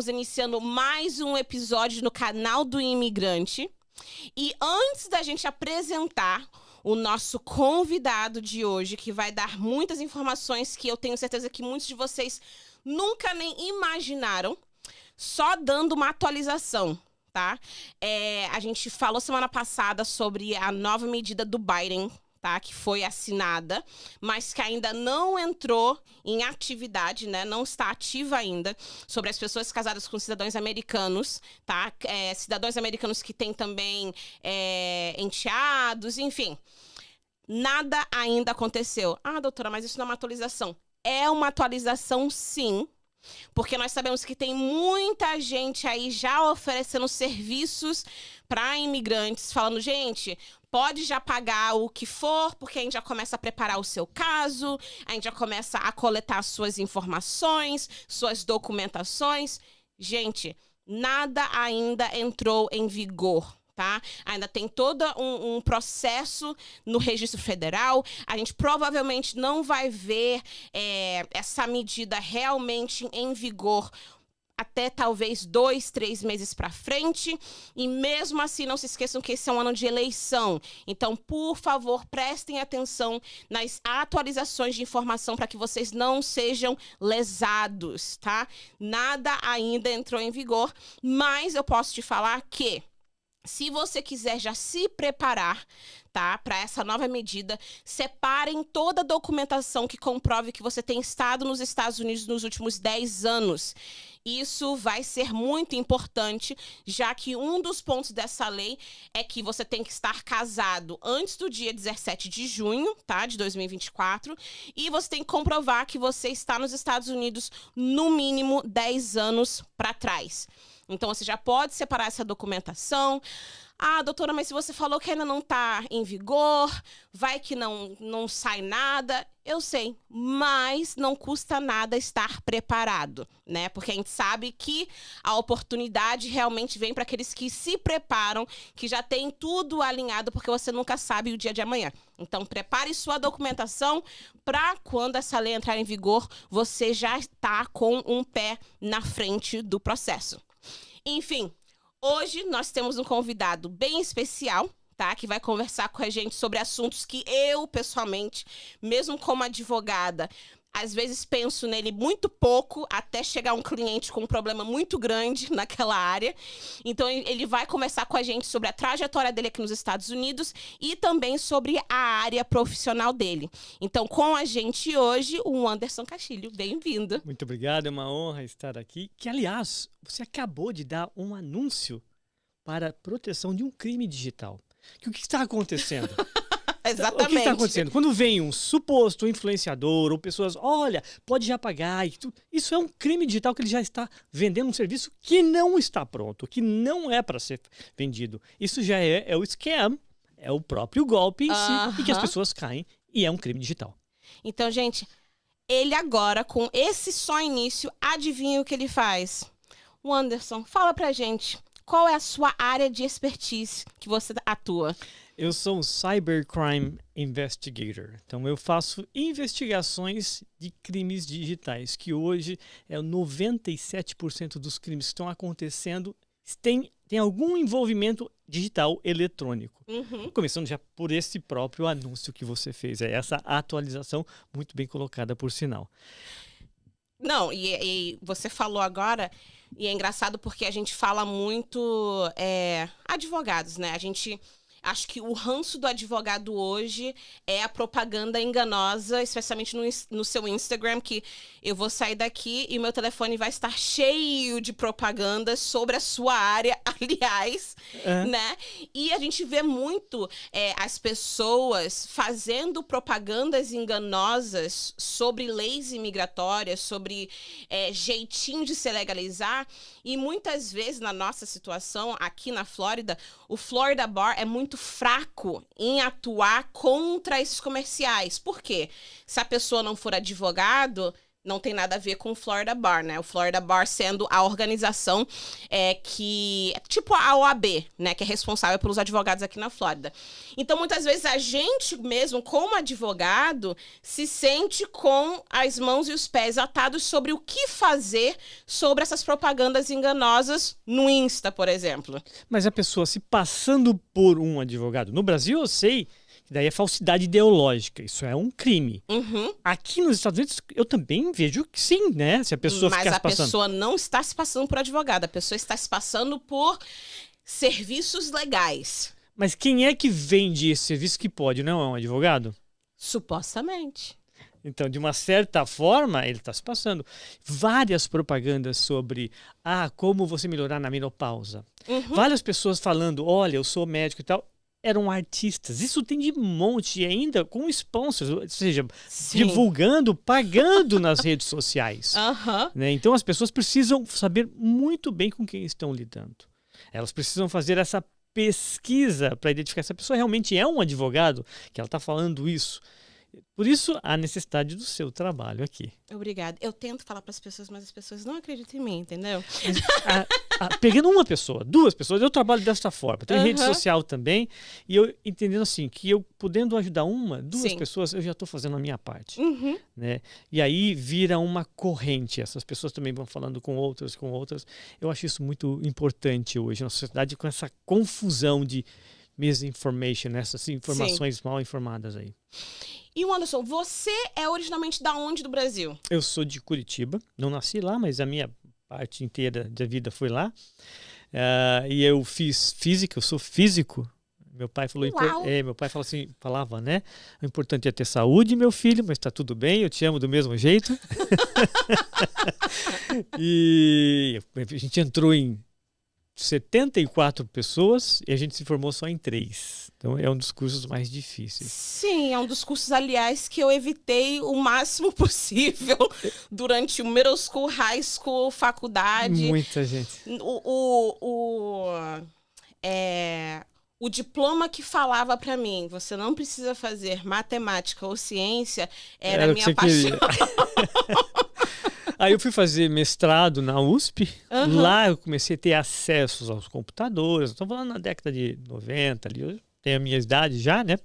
iniciando mais um episódio no canal do Imigrante. E antes da gente apresentar o nosso convidado de hoje, que vai dar muitas informações que eu tenho certeza que muitos de vocês nunca nem imaginaram, só dando uma atualização, tá? A gente falou semana passada sobre a nova medida do Biden, tá? Que foi assinada, mas que ainda não entrou em atividade, né? Não está ativa ainda, sobre as pessoas casadas com cidadãos americanos, tá? Cidadãos americanos que têm também enteados, enfim. Nada ainda aconteceu. Ah, doutora, mas isso não é uma atualização. É uma atualização, sim, porque nós sabemos que tem muita gente aí já oferecendo serviços para imigrantes, falando, gente, pode já pagar o que for, porque a gente já começa a preparar o seu caso, a gente já começa a coletar suas informações, suas documentações. Gente, nada ainda entrou em vigor. Tá? Ainda tem todo um processo no registro federal. A gente provavelmente não vai ver essa medida realmente em vigor até talvez 2, 3 meses para frente. E mesmo assim, não se esqueçam que esse é um ano de eleição. Então, por favor, prestem atenção nas atualizações de informação para que vocês não sejam lesados, tá? Nada ainda entrou em vigor, mas eu posso te falar que se você quiser já se preparar, tá, para essa nova medida, separem toda a documentação que comprove que você tem estado nos Estados Unidos nos últimos 10 anos. Isso vai ser muito importante, já que um dos pontos dessa lei é que você tem que estar casado antes do dia 17 de junho, tá, de 2024, e você tem que comprovar que você está nos Estados Unidos no mínimo 10 anos para trás. Então, você já pode separar essa documentação. Ah, doutora, mas se você falou que ainda não está em vigor, vai que não sai nada. Eu sei, mas não custa nada estar preparado, né? Porque a gente sabe que a oportunidade realmente vem para aqueles que se preparam, que já tem tudo alinhado, porque você nunca sabe o dia de amanhã. Então, prepare sua documentação para quando essa lei entrar em vigor, você já está com um pé na frente do processo. Enfim, hoje nós temos um convidado bem especial, tá? Que vai conversar com a gente sobre assuntos que eu, pessoalmente, mesmo como advogada, às vezes penso nele muito pouco, até chegar um cliente com um problema muito grande naquela área. Então, ele vai conversar com a gente sobre a trajetória dele aqui nos Estados Unidos e também sobre a área profissional dele. Então, com a gente hoje, o Anderson Castilho. Bem-vindo. Muito obrigado, é uma honra estar aqui. Que, aliás, você acabou de dar um anúncio para a proteção de um crime digital. O que está acontecendo? Exatamente. O que está acontecendo? Quando vem um suposto influenciador ou pessoas, olha, pode já pagar, isso é um crime digital que ele já está vendendo um serviço que não está pronto, que não é para ser vendido. Isso já é o scam, é o próprio golpe em si, e que as pessoas caem, e é um crime digital. Então, gente, ele agora, com esse só início, adivinha o que ele faz? O Anderson, fala pra gente, qual é a sua área de expertise que você atua? Eu sou um Cybercrime Investigator. Então, eu faço investigações de crimes digitais, que hoje é 97% dos crimes que estão acontecendo tem algum envolvimento digital eletrônico. Começando já por esse próprio anúncio que você fez. É essa atualização muito bem colocada, por sinal. Não, e você falou agora, e é engraçado porque a gente fala muito advogados, né? Acho que o ranço do advogado hoje é a propaganda enganosa, especialmente no seu Instagram, que eu vou sair daqui e meu telefone vai estar cheio de propagandas sobre a sua área, aliás, né? E a gente vê muito as pessoas fazendo propagandas enganosas sobre leis imigratórias, sobre jeitinho de se legalizar, e muitas vezes, na nossa situação, aqui na Flórida, o Florida Bar é muito fraco em atuar contra esses comerciais. Por quê? Se a pessoa não for advogado, Não tem nada a ver com o Florida Bar, né? O Florida Bar sendo a organização que... Tipo a OAB, né? Que é responsável pelos advogados aqui na Flórida. Então, muitas vezes, a gente mesmo, como advogado, se sente com as mãos e os pés atados sobre o que fazer sobre essas propagandas enganosas no Insta, por exemplo. Mas a pessoa se passando por um advogado. No Brasil, eu sei... Daí é falsidade ideológica, isso é um crime. Uhum. Aqui nos Estados Unidos, eu também vejo que sim, né? Se a pessoa Mas ficar a se passando. pessoa não está se passando por advogado, a pessoa está se passando por serviços legais. Mas quem é que vende esse serviço que pode, não é um advogado? Supostamente. Então, de uma certa forma, ele está se passando. Várias propagandas sobre como você melhorar na menopausa. Uhum. Várias pessoas falando, olha, eu sou médico e tal. Eram artistas. Isso tem de monte, e ainda com sponsors, ou seja, Sim. divulgando, pagando nas redes sociais. Aham. Né? Então as pessoas precisam saber muito bem com quem estão lidando. Elas precisam fazer essa pesquisa para identificar se a pessoa realmente é um advogado, que ela está falando isso. Por isso, a necessidade do seu trabalho aqui. Obrigada. Eu tento falar para as pessoas, mas as pessoas não acreditam em mim, entendeu? Pegando uma pessoa, duas pessoas, eu trabalho dessa forma. Tem rede Uhum. social também, e eu entendendo assim, que eu podendo ajudar duas Sim. pessoas, eu já estou fazendo a minha parte. Uhum. Né? E aí vira uma corrente. Essas pessoas também vão falando com outras. Eu acho isso muito importante hoje na sociedade, com essa confusão de misinformation, essas informações mal informadas aí. E Anderson, você é originalmente da onde do Brasil? Eu sou de Curitiba, não nasci lá, mas a minha parte inteira da vida foi lá. E eu fiz física, eu sou físico. Meu pai falou, meu pai falava, né? O importante é ter saúde, meu filho, mas tá tudo bem, eu te amo do mesmo jeito. E a gente entrou em 74 pessoas e a gente se formou só em 3. Então é um dos cursos mais difíceis. Sim, é um dos cursos, aliás, que eu evitei o máximo possível durante o middle school, high school, faculdade. Muita gente. O diploma que falava para mim, você não precisa fazer matemática ou ciência, era a minha paixão. Aí eu fui fazer mestrado na USP. Uhum. Lá eu comecei a ter acesso aos computadores. Estou falando na década de 90, ali, eu tenho a minha idade já, né?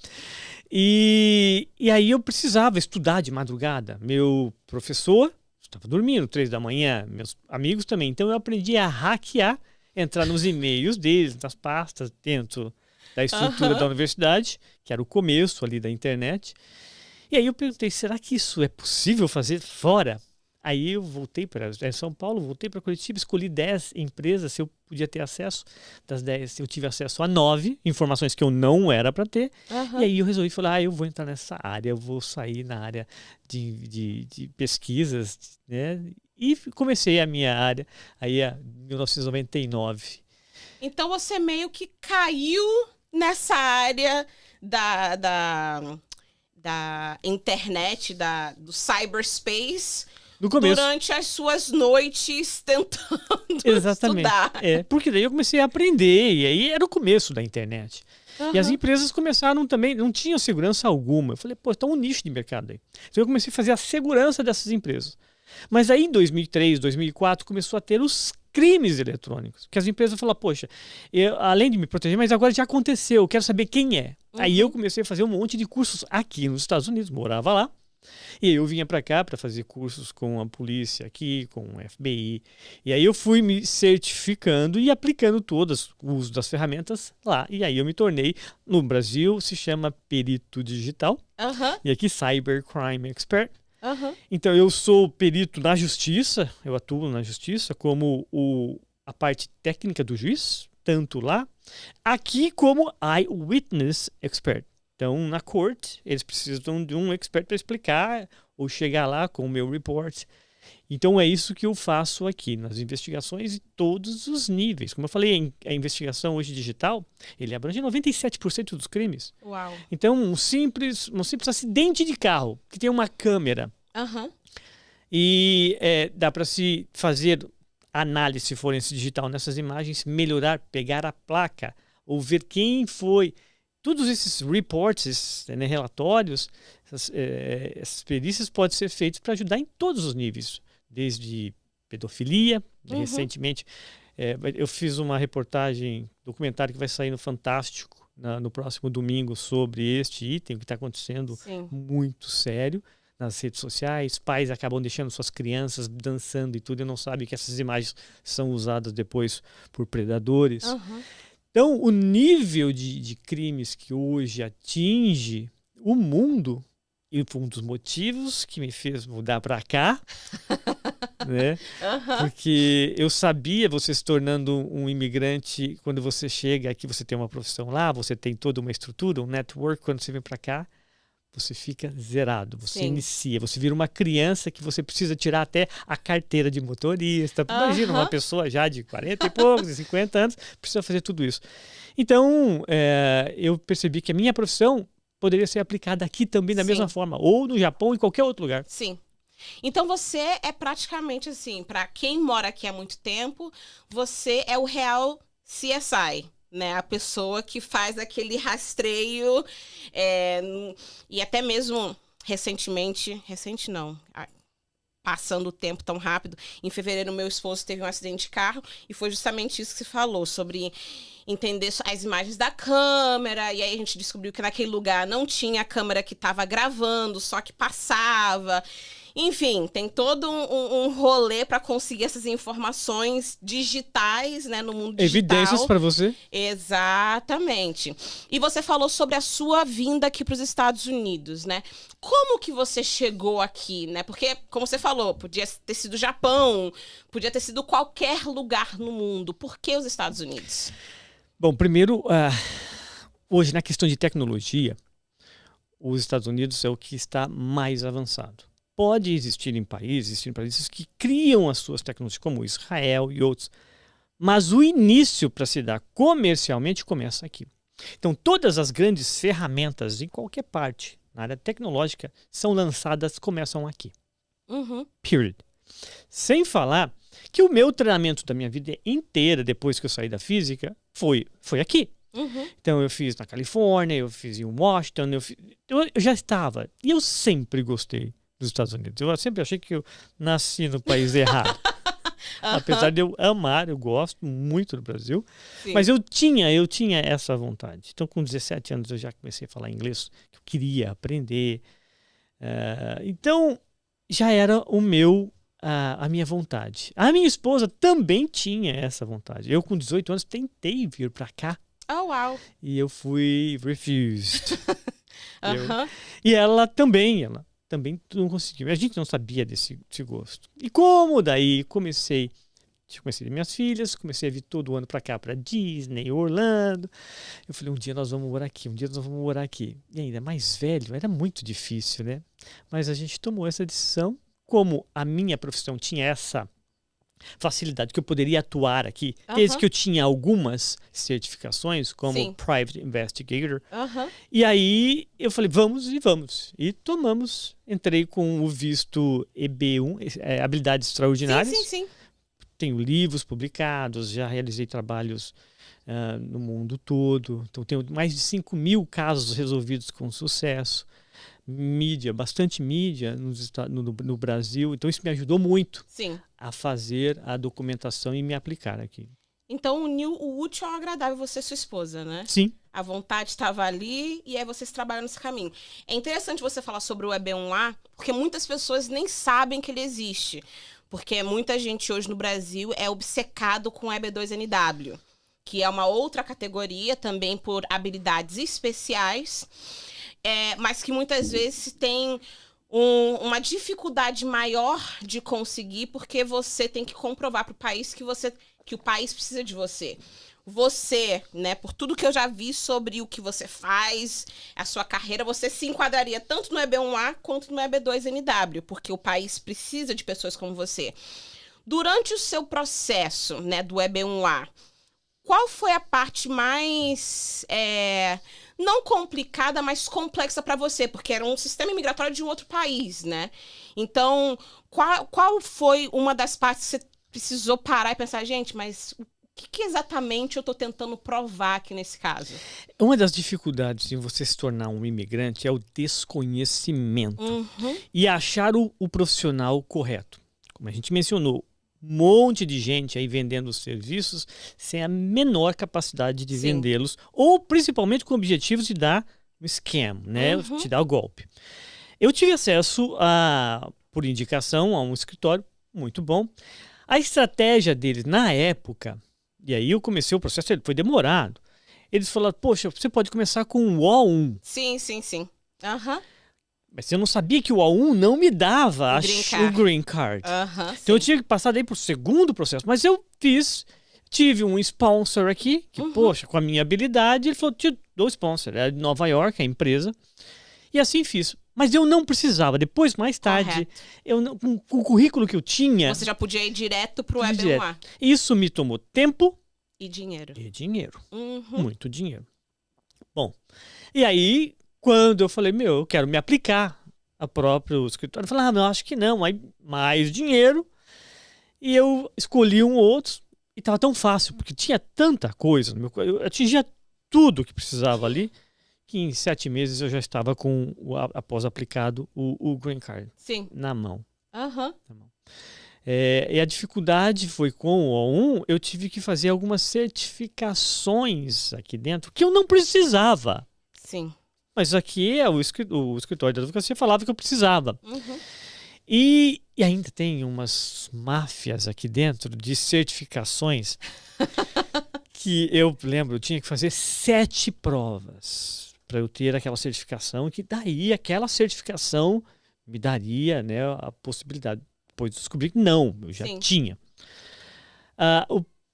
E aí eu precisava estudar de madrugada. Meu professor estava dormindo, 3 da manhã, meus amigos também. Então eu aprendi a hackear, entrar nos e-mails deles, nas pastas, dentro da estrutura da universidade, que era o começo ali da internet. E aí eu perguntei, será que isso é possível fazer fora? Aí eu voltei para São Paulo, voltei para Curitiba, escolhi 10 empresas, se eu podia ter acesso. Das 10, eu tive acesso a 9 informações que eu não era para ter. Uhum. E aí eu resolvi falar, eu vou entrar nessa área, eu vou sair na área de pesquisas, né? E comecei a minha área aí em 1999. Então você meio que caiu nessa área da internet, do cyberspace, No começo. durante as suas noites tentando Exatamente. estudar. Porque daí eu comecei a aprender, e aí era o começo da internet. Uhum. E as empresas começaram também, não tinham segurança alguma. Eu falei, está um nicho de mercado aí. Então eu comecei a fazer a segurança dessas empresas. Mas aí em 2003, 2004, começou a ter os crimes eletrônicos. Que as empresas falaram, poxa, além de me proteger, mas agora já aconteceu, eu quero saber quem é. Aí eu comecei a fazer um monte de cursos aqui nos Estados Unidos, morava lá. E eu vinha para cá para fazer cursos com a polícia aqui, com o FBI. E aí eu fui me certificando e aplicando todas o uso das ferramentas lá. E aí eu me tornei, no Brasil, se chama perito digital. Uhum. E aqui, Cybercrime Expert. Uhum. Então eu sou perito na justiça, eu atuo na justiça como a parte técnica do juiz, tanto lá, aqui como Eyewitness Expert. Então, na corte, eles precisam de um expert para explicar ou chegar lá com o meu report. Então, é isso que eu faço aqui, nas investigações de todos os níveis. Como eu falei, a investigação hoje digital, ele abrange 97% dos crimes. Uau. Então, um simples acidente de carro, que tem uma câmera, Uhum. e dá para se fazer análise forense digital nessas imagens, melhorar, pegar a placa, ou ver quem foi todos esses reports, esses, né, relatórios, essas perícias podem ser feitas para ajudar em todos os níveis, desde pedofilia, recentemente eu fiz uma reportagem, documentário que vai sair no Fantástico no próximo domingo sobre este item que está acontecendo muito sério nas redes sociais. Pais acabam deixando suas crianças dançando e tudo e não sabem que essas imagens são usadas depois por predadores. Então, o nível de crimes que hoje atinge o mundo, e foi um dos motivos que me fez mudar para cá, né? Porque eu sabia, você se tornando um imigrante, quando você chega aqui, você tem uma profissão lá, você tem toda uma estrutura, um network, quando você vem para cá, você fica zerado, você inicia, você vira uma criança que você precisa tirar até a carteira de motorista. Imagina uma pessoa já de 40 e poucos, de 50 anos, precisa fazer tudo isso. Então, eu percebi que a minha profissão poderia ser aplicada aqui também da mesma forma, ou no Japão, ou em qualquer outro lugar. Sim. Então você é praticamente assim, para quem mora aqui há muito tempo, você é o real CSI. Né, a pessoa que faz aquele rastreio e até mesmo recente não, passando o tempo tão rápido, em fevereiro meu esposo teve um acidente de carro e foi justamente isso que se falou, sobre entender as imagens da câmera, e aí a gente descobriu que naquele lugar não tinha a câmera que estava gravando, só que passava. Enfim, tem todo um rolê para conseguir essas informações digitais, né, no mundo digital. Evidências para você. Exatamente. E você falou sobre a sua vinda aqui para os Estados Unidos, né? Como que você chegou aqui, né? Porque, como você falou, podia ter sido o Japão, podia ter sido qualquer lugar no mundo. Por que os Estados Unidos? Bom, primeiro, hoje na questão de tecnologia, os Estados Unidos é o que está mais avançado. Pode existir países que criam as suas tecnologias, como Israel e outros, mas o início para se dar comercialmente começa aqui. Então, todas as grandes ferramentas em qualquer parte, na área tecnológica, são lançadas, começam aqui. Period. Sem falar que o meu treinamento da minha vida inteira, depois que eu saí da física, foi aqui. Então, eu fiz na Califórnia, eu fiz em Washington, eu já estava. E eu sempre gostei dos Estados Unidos. Eu sempre achei que eu nasci no país errado. Apesar de eu amar, eu gosto muito do Brasil. Mas eu tinha essa vontade. Então, com 17 anos, eu já comecei a falar inglês, que eu queria aprender. Então, já era a minha vontade. A minha esposa também tinha essa vontade. Eu, com 18 anos, tentei vir para cá. Oh, uau! E eu fui refused. E ela também não conseguiu. A gente não sabia desse gosto. E como daí comecei minhas filhas, comecei a vir todo ano para cá, para Disney, Orlando. Eu falei, um dia nós vamos morar aqui, E ainda mais velho, era muito difícil, né? Mas a gente tomou essa decisão. Como a minha profissão tinha essa facilidade que eu poderia atuar aqui, desde que eu tinha algumas certificações como Private Investigator. E aí eu falei, vamos. E entrei com o visto EB1, habilidades extraordinárias. Sim. Tenho livros publicados, já realizei trabalhos no mundo todo. Então tenho mais de 5.000 casos resolvidos com sucesso. Bastante mídia no Brasil. Então isso me ajudou muito a fazer a documentação e me aplicar aqui. Então uniu o útil ao agradável, você e sua esposa, né? Sim. A vontade estava ali e aí vocês trabalham nesse caminho. É interessante você falar sobre o EB1A, porque muitas pessoas nem sabem que ele existe. Porque muita gente hoje no Brasil é obcecado com o EB2NW, que é uma outra categoria também por habilidades especiais, mas que muitas vezes tem uma dificuldade maior de conseguir, porque você tem que comprovar para o país que o país precisa de você. Você, né, por tudo que eu já vi sobre o que você faz, a sua carreira, você se enquadraria tanto no EB1A quanto no EB2NW, porque o país precisa de pessoas como você. Durante o seu processo, né, do EB1A, qual foi a parte mais, não complicada, mas complexa para você? Porque era um sistema imigratório de um outro país, né? Então, qual foi uma das partes que você precisou parar e pensar, gente, mas que exatamente eu estou tentando provar aqui nesse caso? Uma das dificuldades em você se tornar um imigrante é o desconhecimento e achar o profissional correto. Como a gente mencionou, um monte de gente aí vendendo os serviços sem a menor capacidade de vendê-los, ou principalmente com o objetivo de dar um scam, né? Te dar o golpe. Eu tive acesso, por indicação, a um escritório muito bom. A estratégia deles na época, e aí eu comecei o processo, ele foi demorado. Eles falaram, poxa, você pode começar com o O1. Sim. Mas eu não sabia que o O1 não me dava o green card. Então eu tinha que passar daí pro segundo processo. Mas eu tive um sponsor aqui, que, poxa, com a minha habilidade, ele falou, te dou sponsor. Era de Nova York, a empresa. E assim fiz. Mas eu não precisava. Depois, mais tarde, com o currículo que eu tinha... Você já podia ir direto pro EB1A. Isso me tomou tempo... E dinheiro. Muito dinheiro. Bom, e aí, quando eu falei, eu quero me aplicar a próprio escritório, eu falei, eu acho que não. Aí, mais dinheiro. E eu escolhi um outro. E tava tão fácil, porque tinha tanta coisa. Eu atingia tudo que precisava ali. Que em 7 meses eu já estava com, após aplicado, o Green Card na mão. Na mão. E a dificuldade foi com o O1, eu tive que fazer algumas certificações aqui dentro que eu não precisava. Sim. Mas aqui o escritório da advocacia falava que eu precisava. E ainda tem umas máfias aqui dentro de certificações que eu lembro, eu tinha que fazer 7 provas para eu ter aquela certificação, que daí aquela certificação me daria, né, a possibilidade. Depois descobri que não, eu já tinha.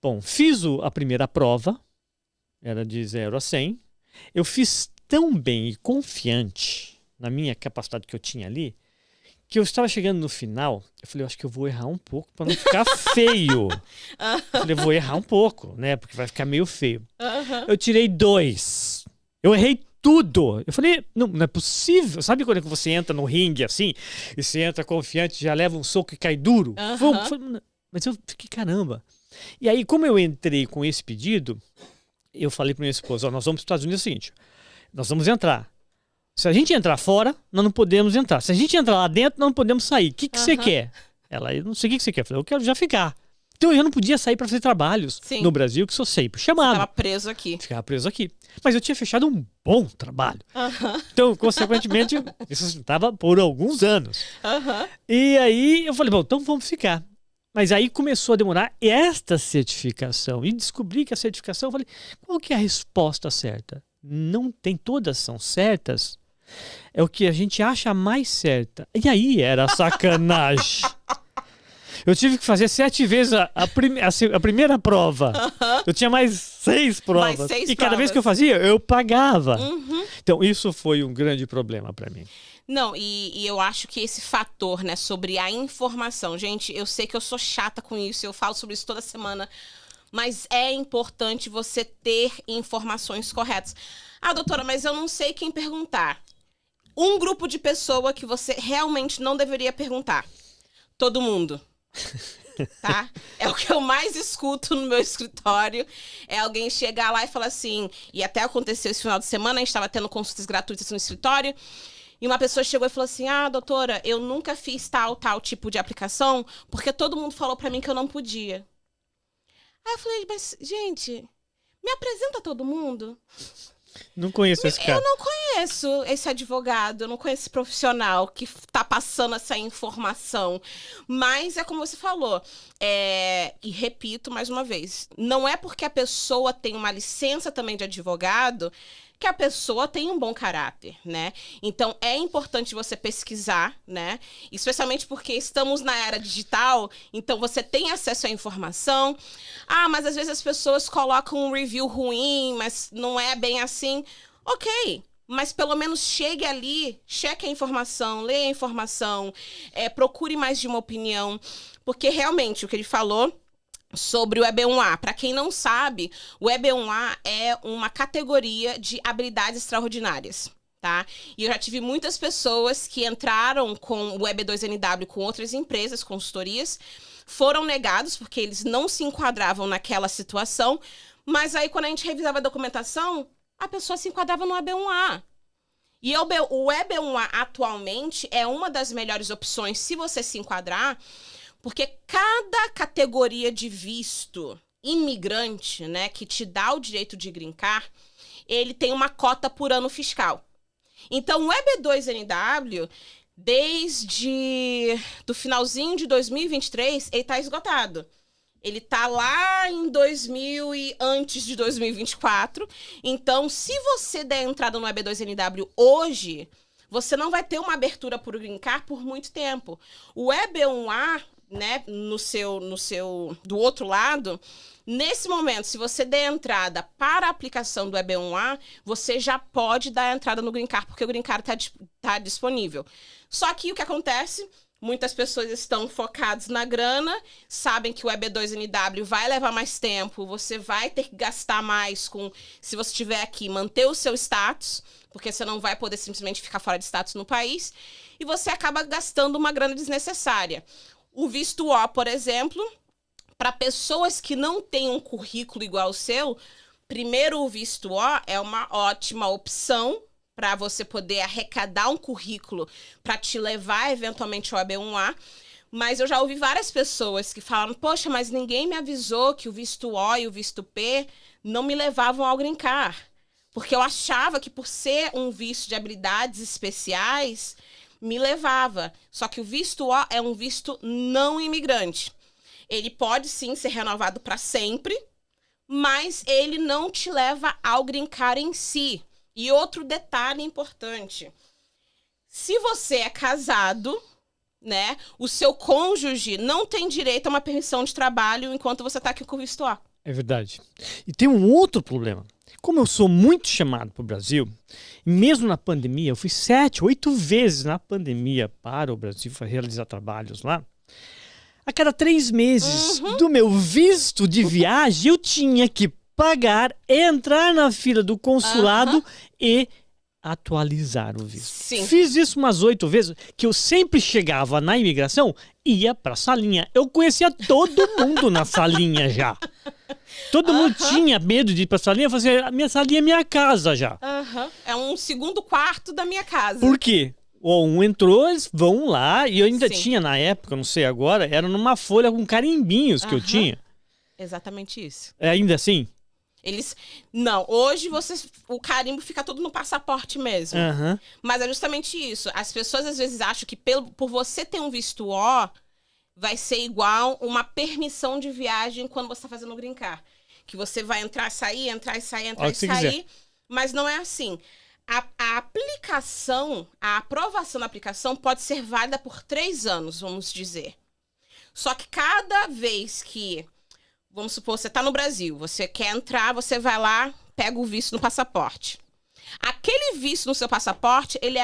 Bom, fiz a primeira prova, era de 0 a 100. Eu fiz tão bem e confiante na minha capacidade que eu tinha ali, que eu estava chegando no final, eu falei, eu acho que eu vou errar um pouco para não ficar feio. Eu falei, eu vou errar um pouco, né, porque vai ficar meio feio. Eu tirei 2. Eu errei tudo. Eu falei, não é possível. Sabe quando você entra no ringue assim, e você entra confiante, já leva um soco e cai duro? Mas eu fiquei, caramba. E aí, como eu entrei com esse pedido, eu falei para minha esposa, nós vamos para os Estados Unidos, é o seguinte, nós vamos entrar. Se a gente entrar fora, nós não podemos entrar. Se a gente entrar lá dentro, nós não podemos sair. O que você quer? Ela, eu não sei o que você quer. Eu falei, eu quero já ficar. Então eu já não podia sair para fazer trabalhos no Brasil, que sou sempre chamado. Ficava preso aqui. Ficava preso aqui. Mas eu tinha fechado um bom trabalho. Então, consequentemente, isso estava por alguns anos. E aí eu falei, bom, então vamos ficar. Mas aí começou a demorar esta certificação. E descobri que a certificação, eu falei, qual que é a resposta certa? Não tem, todas são certas. É o que a gente acha mais certa. E aí era sacanagem. Eu tive que fazer 7 vezes a primeira prova. Eu tinha mais 6 provas. E cada vez que eu fazia, eu pagava. Então, isso foi um grande problema para mim. Não, e eu acho que esse fator, né, sobre a informação... Gente, eu sei que eu sou chata com isso, eu falo sobre isso toda semana, mas é importante você ter informações corretas. Doutora, mas eu não sei quem perguntar. Um grupo de pessoa que você realmente não deveria perguntar. Todo mundo. Tá? É o que eu mais escuto no meu escritório. É alguém chegar lá e falar assim... E até aconteceu esse final de semana, a gente estava tendo consultas gratuitas no escritório. E uma pessoa chegou e falou assim, doutora, eu nunca fiz tal tipo de aplicação porque todo mundo falou pra mim que eu não podia. Aí eu falei, mas, gente, me apresenta todo mundo. Não conheço esse cara. Eu não conheço esse advogado, eu não conheço esse profissional que tá passando essa informação. Mas é como você falou, e repito mais uma vez, não é porque a pessoa tem uma licença também de advogado que a pessoa tem um bom caráter, né? Então, é importante você pesquisar, né? Especialmente porque estamos na era digital, então você tem acesso à informação. Mas às vezes as pessoas colocam um review ruim, mas não é bem assim. Ok, mas pelo menos chegue ali, cheque a informação, leia a informação, procure mais de uma opinião, porque realmente o que ele falou sobre o EB1A. Para quem não sabe, o EB1A é uma categoria de habilidades extraordinárias, tá? E eu já tive muitas pessoas que entraram com o EB2NW com outras empresas, consultorias, foram negados porque eles não se enquadravam naquela situação, mas aí quando a gente revisava a documentação, a pessoa se enquadrava no EB1A. E o EB1A atualmente é uma das melhores opções se você se enquadrar, porque cada categoria de visto imigrante, né, que te dá o direito de green card, ele tem uma cota por ano fiscal. Então, o EB2NW, desde do finalzinho de 2023, ele está esgotado. Ele está lá em 2000 e antes de 2024. Então, se você der entrada no EB2NW hoje, você não vai ter uma abertura por green card por muito tempo. O EB1A, né, do outro lado, nesse momento, se você der entrada para a aplicação do EB1A, você já pode dar entrada no green card, porque o green card tá disponível. Só que o que acontece? Muitas pessoas estão focadas na grana, sabem que o EB2NW vai levar mais tempo, você vai ter que gastar mais se você estiver aqui, manter o seu status, porque você não vai poder simplesmente ficar fora de status no país, e você acaba gastando uma grana desnecessária. O visto O, por exemplo, para pessoas que não têm um currículo igual ao seu, primeiro o visto O é uma ótima opção para você poder arrecadar um currículo para te levar eventualmente ao EB1A. Mas eu já ouvi várias pessoas que falaram, poxa, mas ninguém me avisou que o visto O e o visto P não me levavam ao green card. Porque eu achava que por ser um visto de habilidades especiais, me levava. Só que o visto O é um visto não imigrante. Ele pode sim ser renovado para sempre, mas ele não te leva ao green card em si. E outro detalhe importante, se você é casado, né, o seu cônjuge não tem direito a uma permissão de trabalho enquanto você está aqui com o visto O. É verdade. E tem um outro problema. Como eu sou muito chamado para o Brasil, mesmo na pandemia, eu fui 7, 8 vezes na pandemia para o Brasil para realizar trabalhos lá. A cada 3 meses do meu visto de viagem, eu tinha que pagar, entrar na fila do consulado e atualizar o visto. Sim. Fiz isso umas 8 vezes, que eu sempre chegava na imigração, ia pra salinha. Eu conhecia todo mundo na salinha já. Todo mundo tinha medo de ir pra salinha. Eu falei assim, minha salinha é minha casa já. É um segundo quarto da minha casa. Por quê? Um entrou, eles vão lá, e eu ainda tinha na época, não sei agora, era numa folha com carimbinhos que eu tinha. Exatamente isso. É ainda assim? Não, hoje o carimbo fica todo no passaporte mesmo. Mas é justamente isso. As pessoas às vezes acham que por você ter um visto O, vai ser igual uma permissão de viagem quando você está fazendo o green card. Que você vai entrar, sair, entrar e sair, entrar e sair. Mas não é assim. A aplicação, a aprovação da aplicação pode ser válida por 3 anos, vamos dizer. Só que cada vez que, vamos supor, você está no Brasil, você quer entrar, você vai lá, pega o visto no passaporte. Aquele visto no seu passaporte, ele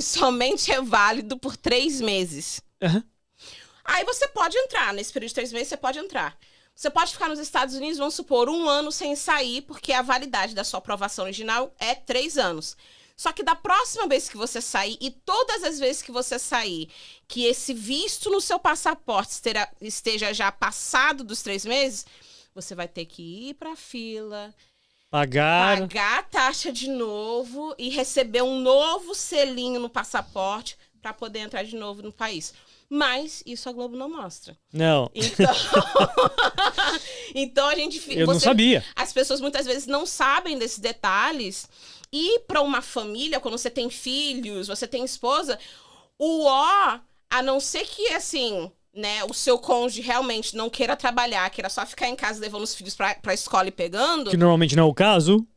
somente é válido por 3 meses. Aí você pode entrar, nesse período de 3 meses você pode entrar. Você pode ficar nos Estados Unidos, vamos supor, 1 ano sem sair, porque a validade da sua aprovação original é 3 anos. Só que da próxima vez que você sair, e todas as vezes que você sair, que esse visto no seu passaporte esteja já passado dos 3 meses, você vai ter que ir para a fila, pagar a taxa de novo e receber um novo selinho no passaporte para poder entrar de novo no país. Mas isso a Globo não mostra. Não. Então eu não sabia. As pessoas muitas vezes não sabem desses detalhes. E para uma família, quando você tem filhos, você tem esposa, o O, a não ser que, assim, né, o seu cônjuge realmente não queira trabalhar, queira só ficar em casa levando os filhos para a escola e pegando... Que normalmente não é o caso.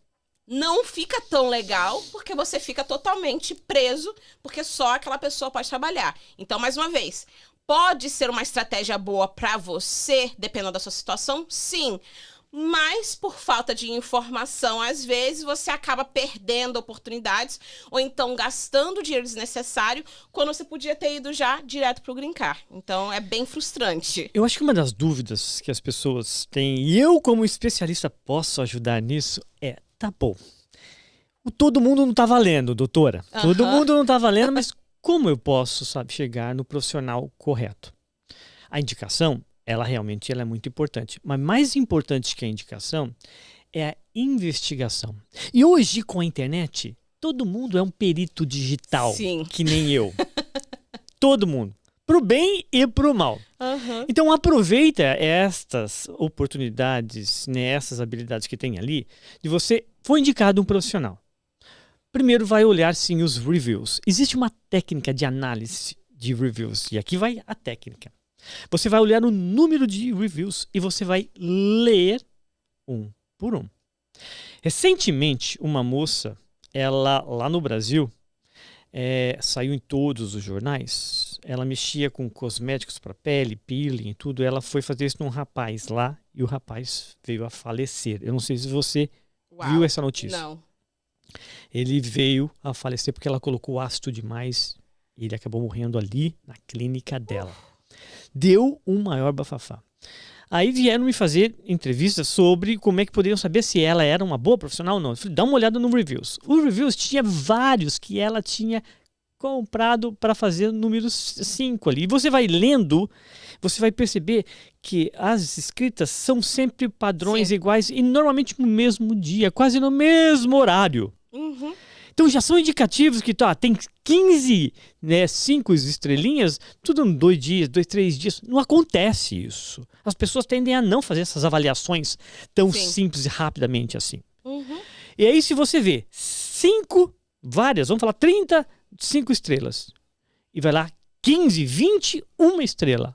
Não fica tão legal, porque você fica totalmente preso, porque só aquela pessoa pode trabalhar. Então, mais uma vez, pode ser uma estratégia boa para você, dependendo da sua situação? Sim. Mas, por falta de informação, às vezes, você acaba perdendo oportunidades ou então gastando dinheiro desnecessário quando você podia ter ido já direto para o green card. Então, é bem frustrante. Eu acho que uma das dúvidas que as pessoas têm, e eu como especialista posso ajudar nisso, tá bom, todo mundo não tá valendo, doutora. Todo mundo não tá valendo, mas como eu posso, chegar no profissional correto? A indicação, ela realmente é muito importante. Mas mais importante que a indicação é a investigação. E hoje, com a internet, todo mundo é um perito digital, Sim. que nem eu. Todo mundo. Pro bem e pro mal. Então aproveita estas oportunidades, né, essas habilidades que tem ali, de você foi indicado um profissional. Primeiro vai olhar sim os reviews. Existe uma técnica de análise de reviews, e aqui vai a técnica. Você vai olhar o número de reviews e você vai ler um por um. Recentemente, uma moça, ela lá no Brasil, saiu em todos os jornais. Ela mexia com cosméticos para pele, peeling e tudo. Ela foi fazer isso num rapaz lá e o rapaz veio a falecer. Eu não sei se você viu essa notícia. Não. Ele veio a falecer porque ela colocou ácido demais e ele acabou morrendo ali na clínica dela. Deu um maior bafafá. Aí vieram me fazer entrevistas sobre como é que poderiam saber se ela era uma boa profissional ou não. Eu falei, dá uma olhada no reviews. Os reviews tinha vários que ela tinha comprado para fazer o número 5 ali. E você vai lendo, você vai perceber que as escritas são sempre padrões iguais e normalmente no mesmo dia, quase no mesmo horário. Então já são indicativos que tem 15, 5 estrelinhas, tudo em 2 dias, 2, 3 dias. Não acontece isso. As pessoas tendem a não fazer essas avaliações tão simples e rapidamente assim. E aí se você vê 5, várias, vamos falar 30, 5 estrelas. E vai lá 15, 20, 1 estrela.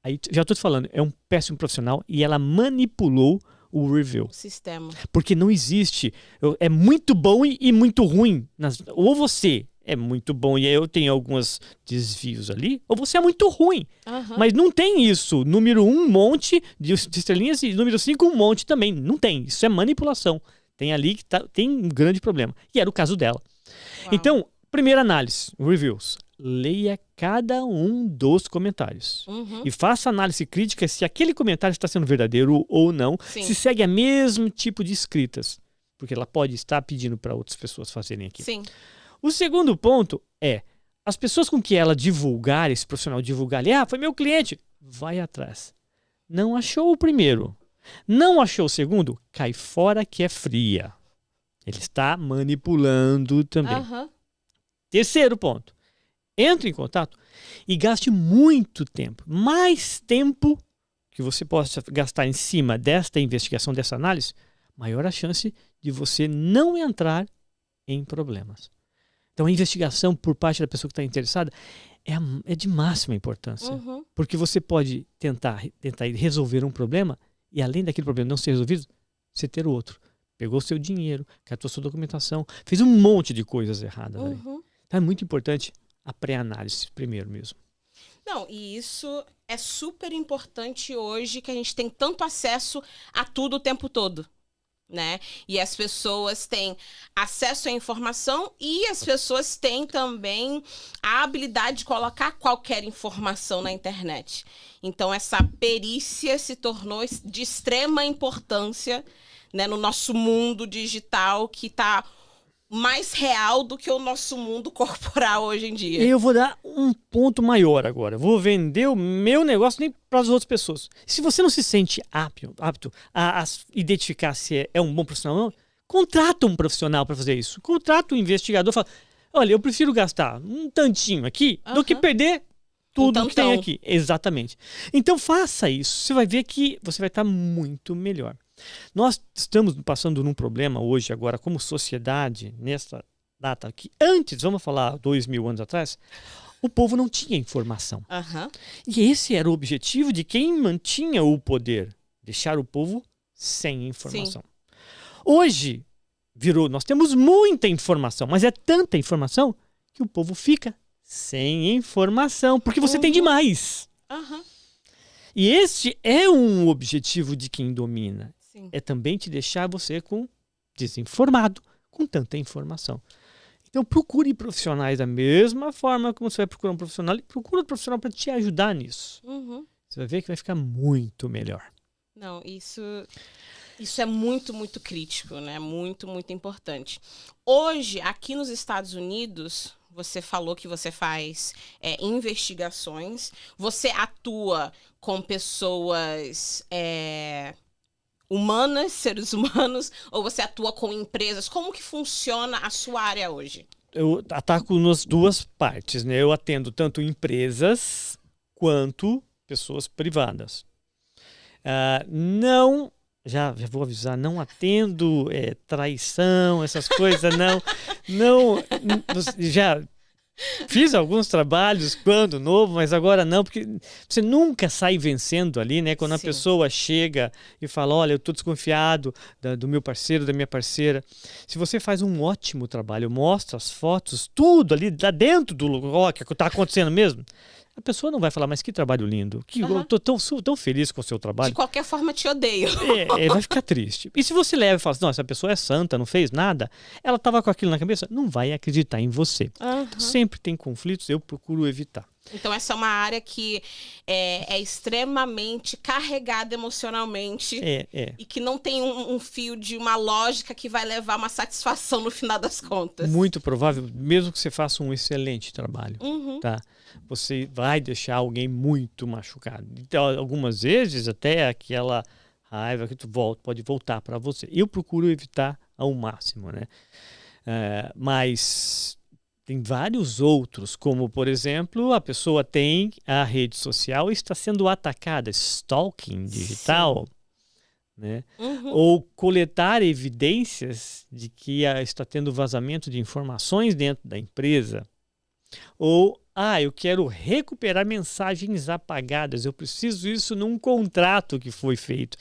Aí já estou te falando, é um péssimo profissional e ela manipulou o review. O sistema. Porque não existe. É muito bom e muito ruim. Ou você é muito bom e eu tenho alguns desvios ali, ou você é muito ruim. Mas não tem isso. Número 1, um monte de estrelinhas e número 5, um monte também. Não tem. Isso é manipulação. Tem ali que tem um grande problema. E era o caso dela. Então, primeira análise, reviews. Leia cada um dos comentários. E faça análise crítica se aquele comentário está sendo verdadeiro ou não. Se segue a mesmo tipo de escritas. Porque ela pode estar pedindo para outras pessoas fazerem aqui. O segundo ponto é, as pessoas com que ela divulgar, esse profissional divulgar ali, foi meu cliente, vai atrás. Não achou o primeiro, não achou o segundo, cai fora que é fria. Ele está manipulando também. Terceiro ponto. Entre em contato e gaste muito tempo. Mais tempo que você possa gastar em cima desta investigação, dessa análise, maior a chance de você não entrar em problemas. Então a investigação por parte da pessoa que está interessada é de máxima importância. Porque você pode tentar resolver um problema e além daquele problema não ser resolvido, você ter outro. Pegou o seu dinheiro, catou sua documentação, fez um monte de coisas erradas. Então é muito importante a pré-análise primeiro mesmo. Não, e isso é super importante hoje que a gente tem tanto acesso a tudo o tempo todo, né? E as pessoas têm acesso à informação e as pessoas têm também a habilidade de colocar qualquer informação na internet. Então essa perícia se tornou de extrema importância, né, no nosso mundo digital que está mais real do que o nosso mundo corporal hoje em dia. Eu vou dar um ponto maior agora. Vou vender o meu negócio nem para as outras pessoas. Se você não se sente apto a identificar se é um bom profissional ou não, contrata um profissional para fazer isso. Contrata um investigador e fala, olha, eu prefiro gastar um tantinho aqui do que perder tudo que tem aqui. Exatamente. Então faça isso. Você vai ver que você vai estar muito melhor. Nós estamos passando num problema hoje, agora, como sociedade, nessa data, que antes, vamos falar 2000 anos atrás, o povo não tinha informação. E esse era o objetivo de quem mantinha o poder, deixar o povo sem informação. Hoje, nós temos muita informação, mas é tanta informação que o povo fica sem informação, porque você tem demais. E este é um objetivo de quem domina. É também te deixar você desinformado com tanta informação. Então procure profissionais da mesma forma como você vai procurar um profissional, e procura um profissional para te ajudar nisso. Você vai ver que vai ficar muito melhor. Não, isso é muito, muito crítico, né? Muito, muito importante. Hoje, aqui nos Estados Unidos, Você falou que você faz investigações. Você atua com pessoas humanas, seres humanos, ou você atua com empresas? Como que funciona a sua área hoje? Eu ataco nas duas partes, né? Eu atendo tanto empresas quanto pessoas privadas. Não, já vou avisar, não atendo traição, essas coisas, não, já fiz alguns trabalhos quando novo, mas agora não, porque você nunca sai vencendo ali, né? Quando a pessoa chega e fala, olha, eu estou desconfiado do meu parceiro, da minha parceira. Se você faz um ótimo trabalho, mostra as fotos, tudo ali, lá dentro do lugar que está acontecendo mesmo, a pessoa não vai falar, mas que trabalho lindo, eu estou tão feliz com o seu trabalho. De qualquer forma, te odeio. Vai ficar triste. E se você leva e fala assim, não, essa pessoa é santa, não fez nada, ela estava com aquilo na cabeça, não vai acreditar em você. Então, sempre tem conflitos, eu procuro evitar. Então, essa é uma área que é extremamente carregada emocionalmente e que não tem um fio de uma lógica que vai levar uma satisfação no final das contas. Muito provável, mesmo que você faça um excelente trabalho, tá? Você vai deixar alguém muito machucado. Então, algumas vezes, até aquela raiva que pode voltar para você. Eu procuro evitar ao máximo, né? Mas tem vários outros, como, por exemplo, a pessoa tem a rede social e está sendo atacada, stalking digital, né? Ou coletar evidências de que está tendo vazamento de informações dentro da empresa. Ou, eu quero recuperar mensagens apagadas, eu preciso isso num contrato que foi feito.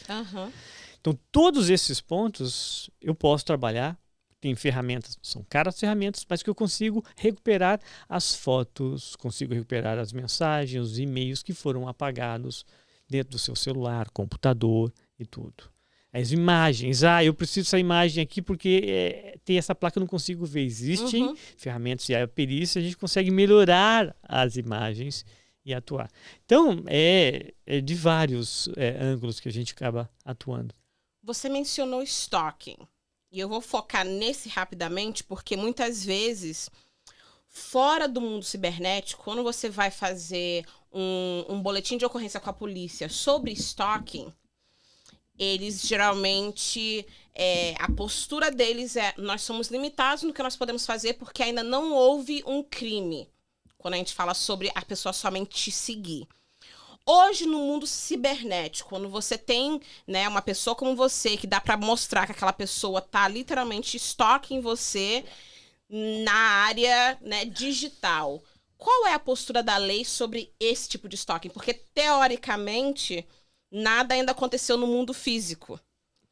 Então, todos esses pontos eu posso trabalhar. Tem ferramentas, são caras ferramentas, mas que eu consigo recuperar as fotos, consigo recuperar as mensagens, os e-mails que foram apagados dentro do seu celular, computador e tudo. As imagens, eu preciso dessa imagem aqui porque tem essa placa, eu não consigo ver. Existem ferramentas e a perícia, a gente consegue melhorar as imagens e atuar. Então, é de vários ângulos que a gente acaba atuando. Você mencionou stalking. E eu vou focar nesse rapidamente, porque muitas vezes, fora do mundo cibernético, quando você vai fazer um boletim de ocorrência com a polícia sobre stalking, eles geralmente, a postura deles nós somos limitados no que nós podemos fazer porque ainda não houve um crime. Quando a gente fala sobre a pessoa somente te seguir. Hoje, no mundo cibernético, quando você tem, né, uma pessoa como você, que dá para mostrar que aquela pessoa tá literalmente stalking você na área, né, digital, qual é a postura da lei sobre esse tipo de stalking? Porque, teoricamente, nada ainda aconteceu no mundo físico.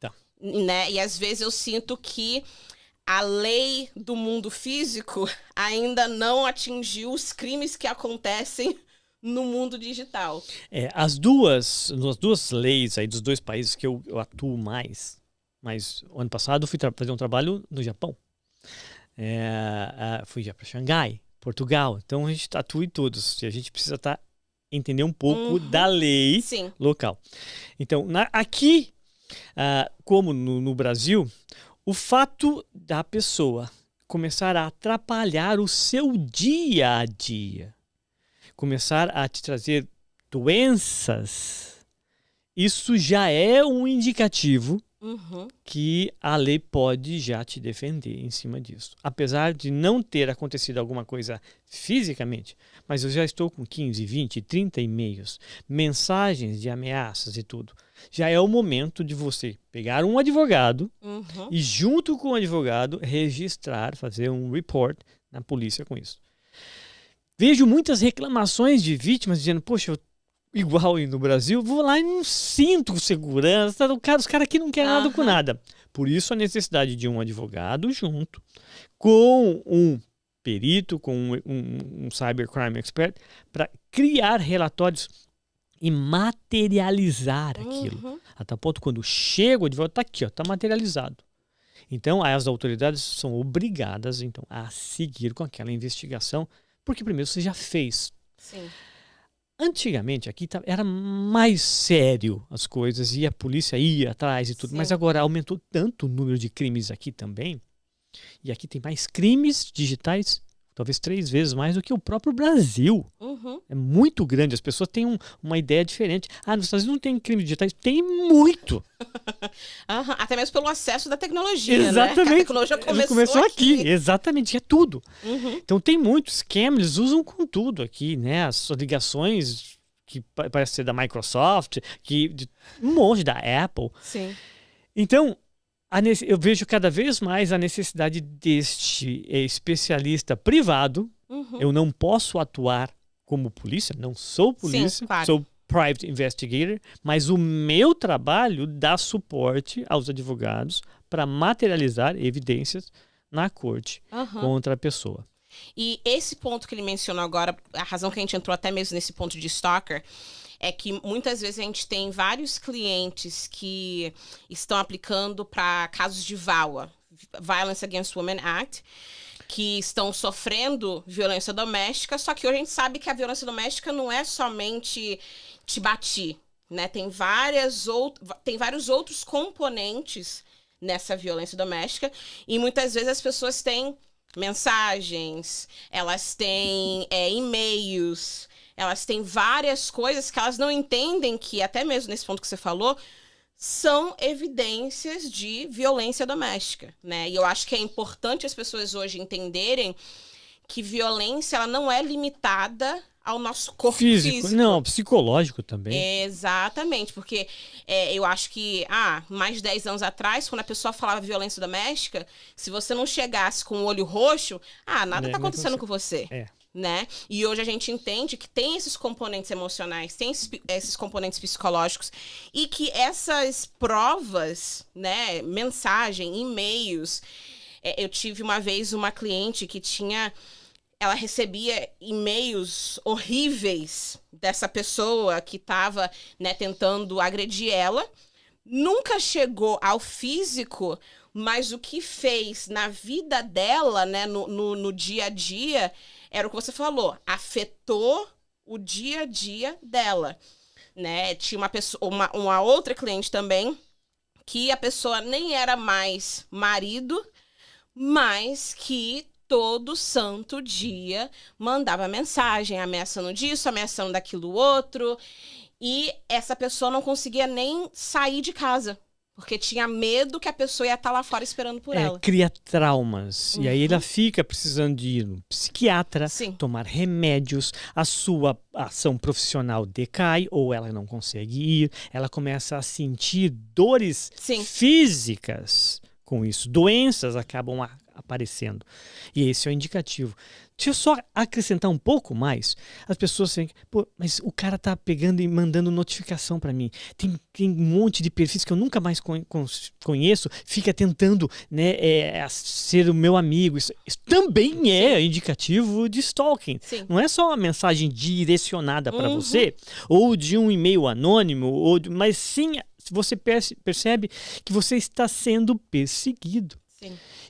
Tá. Né? E, às vezes, eu sinto que a lei do mundo físico ainda não atingiu os crimes que acontecem no mundo digital. As duas leis aí dos dois países que eu atuo mais, mas o ano passado eu fui fazer um trabalho no Japão. Fui já para Xangai, Portugal. Então a gente atua em todos. E a gente precisa entender um pouco da lei local. Então, aqui, como no Brasil, o fato da pessoa começar a atrapalhar o seu dia a dia, começar a te trazer doenças, isso já é um indicativo que a lei pode já te defender em cima disso. Apesar de não ter acontecido alguma coisa fisicamente, mas eu já estou com 15, 20, 30 e-mails, mensagens de ameaças e tudo. Já é o momento de você pegar um advogado e, junto com o advogado, registrar, fazer um report na polícia com isso. Vejo muitas reclamações de vítimas dizendo, poxa, igual no Brasil, vou lá e não sinto segurança, os caras aqui não querem nada com nada. Por isso a necessidade de um advogado junto, com um perito, com um cybercrime expert, para criar relatórios e materializar aquilo. Até o ponto, quando chega o advogado, está aqui, está materializado. Então, as autoridades são obrigadas então, a seguir com aquela investigação, porque primeiro você já fez. Sim. Antigamente aqui era mais sério as coisas e a polícia ia atrás e tudo, Sim. mas agora aumentou tanto o número de crimes aqui também, e aqui tem mais crimes digitais talvez 3 vezes mais do que o próprio Brasil. É muito grande, as pessoas têm uma ideia diferente. Nos Estados Unidos não tem crime digitais? Tem muito. Até mesmo pelo acesso da tecnologia, exatamente. Né? A tecnologia começou aqui. Exatamente, é tudo. Então tem muitos scams, eles usam com tudo aqui, né? As ligações que parece ser da Microsoft, de um monte da Apple. Sim. Então, eu vejo cada vez mais a necessidade deste especialista privado. Eu não posso atuar como polícia, não sou polícia, sim, claro. sou private investigator, mas o meu trabalho dá suporte aos advogados para materializar evidências na corte contra a pessoa. E esse ponto que ele mencionou agora, a razão que a gente entrou até mesmo nesse ponto de stalker, é que muitas vezes a gente tem vários clientes que estão aplicando para casos de VAWA, Violence Against Women Act, que estão sofrendo violência doméstica, só que hoje a gente sabe que a violência doméstica não é somente te bati, né? Tem vários outros componentes nessa violência doméstica e muitas vezes as pessoas têm mensagens, elas têm e-mails, elas têm várias coisas que elas não entendem que, até mesmo nesse ponto que você falou, são evidências de violência doméstica, né? E eu acho que é importante as pessoas hoje entenderem que violência ela não é limitada ao nosso corpo físico. Não, psicológico também. Exatamente, porque eu acho que mais de 10 anos atrás, quando a pessoa falava violência doméstica, se você não chegasse com o olho roxo, nada tá acontecendo com você. Né? E hoje a gente entende que tem esses componentes emocionais, tem esses componentes psicológicos e que essas provas, né, mensagem, e-mails, eu tive uma vez uma cliente que ela recebia e-mails horríveis dessa pessoa que estava, né, tentando agredir ela, nunca chegou ao físico, mas o que fez na vida dela, né, no dia a dia, era o que você falou, afetou o dia a dia dela, né? Tinha uma outra cliente também, que a pessoa nem era mais marido, mas que todo santo dia mandava mensagem, ameaçando disso, ameaçando daquilo outro, e essa pessoa não conseguia nem sair de casa. Porque tinha medo que a pessoa ia estar lá fora esperando por ela. Cria traumas. E aí ela fica precisando de ir no psiquiatra, tomar remédios, a sua ação profissional decai ou ela não consegue ir. Ela começa a sentir dores físicas com isso. Doenças acabam aparecendo. E esse é o indicativo. Deixa eu só acrescentar um pouco mais. As pessoas dizem, mas o cara tá pegando e mandando notificação para mim. Tem um monte de perfis que eu nunca mais conheço, fica tentando, né, ser o meu amigo. Isso também é indicativo de stalking. Não é só uma mensagem direcionada para você, ou de um e-mail anônimo, mas sim, você percebe que você está sendo perseguido.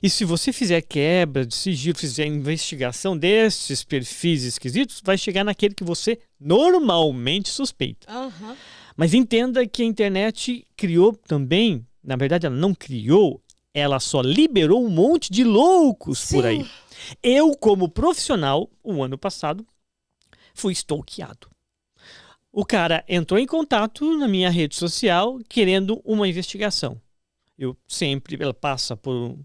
E se você fizer quebra de sigilo, fizer investigação desses perfis esquisitos, vai chegar naquele que você normalmente suspeita. Mas entenda que a internet criou também, na verdade ela não criou, ela só liberou um monte de loucos por aí. Eu, como profissional, o ano passado, fui stalkeado. O cara entrou em contato na minha rede social querendo uma investigação. Ela passa por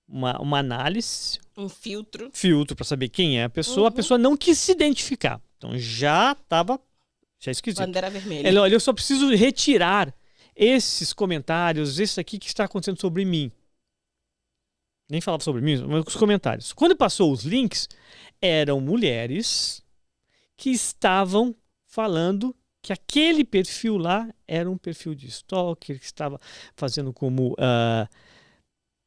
uma análise. Um filtro. Para saber quem é a pessoa. A pessoa não quis se identificar. Então já esquisito. Bandeira vermelha. Olha, eu só preciso retirar esses comentários, esse aqui que está acontecendo sobre mim. Nem falava sobre mim, mas os comentários. Quando passou os links, eram mulheres que estavam falando que aquele perfil lá era um perfil de stalker, que estava fazendo como,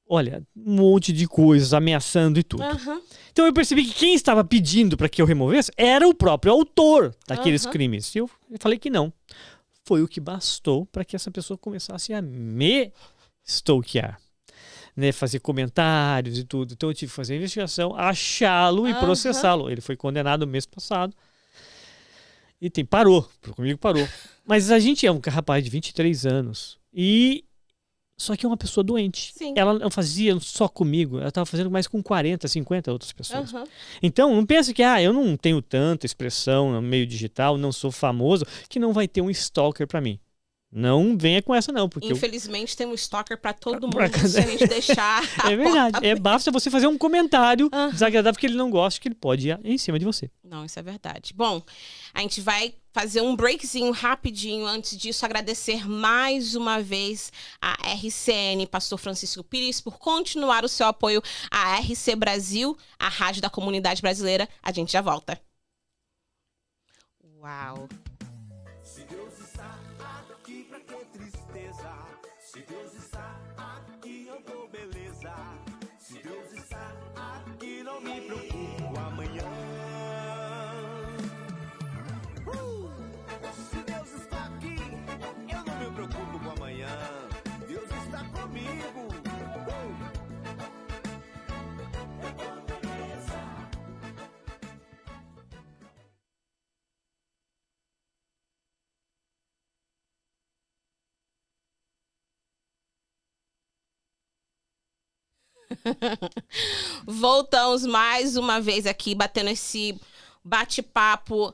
um monte de coisas, ameaçando e tudo. Então eu percebi que quem estava pedindo para que eu removesse era o próprio autor daqueles crimes. E eu falei que não. Foi o que bastou para que essa pessoa começasse a me stalkear. Né, fazer comentários e tudo. Então eu tive que fazer a investigação, achá-lo e processá-lo. Ele foi condenado mês passado. E comigo parou. Mas a gente é um rapaz de 23 anos. E Só que é uma pessoa doente. Sim. Ela não fazia só comigo, ela estava fazendo mais com 40, 50 outras pessoas. Uhum. Então, não pense que eu não tenho tanta expressão no meio digital, não sou famoso, que não vai ter um stalker para mim. Não venha com essa não, porque infelizmente tem um stalker para todo mundo se a gente deixar é verdade, basta você fazer um comentário desagradável que ele não gosta, que ele pode ir em cima de você. Não, isso é verdade. Bom, a gente vai fazer um breakzinho rapidinho. Antes disso, agradecer mais uma vez a RCN, Pastor Francisco Pires, por continuar o seu apoio à RC Brasil, a rádio da comunidade brasileira. A gente já volta. Uau! Voltamos mais uma vez aqui, batendo esse bate-papo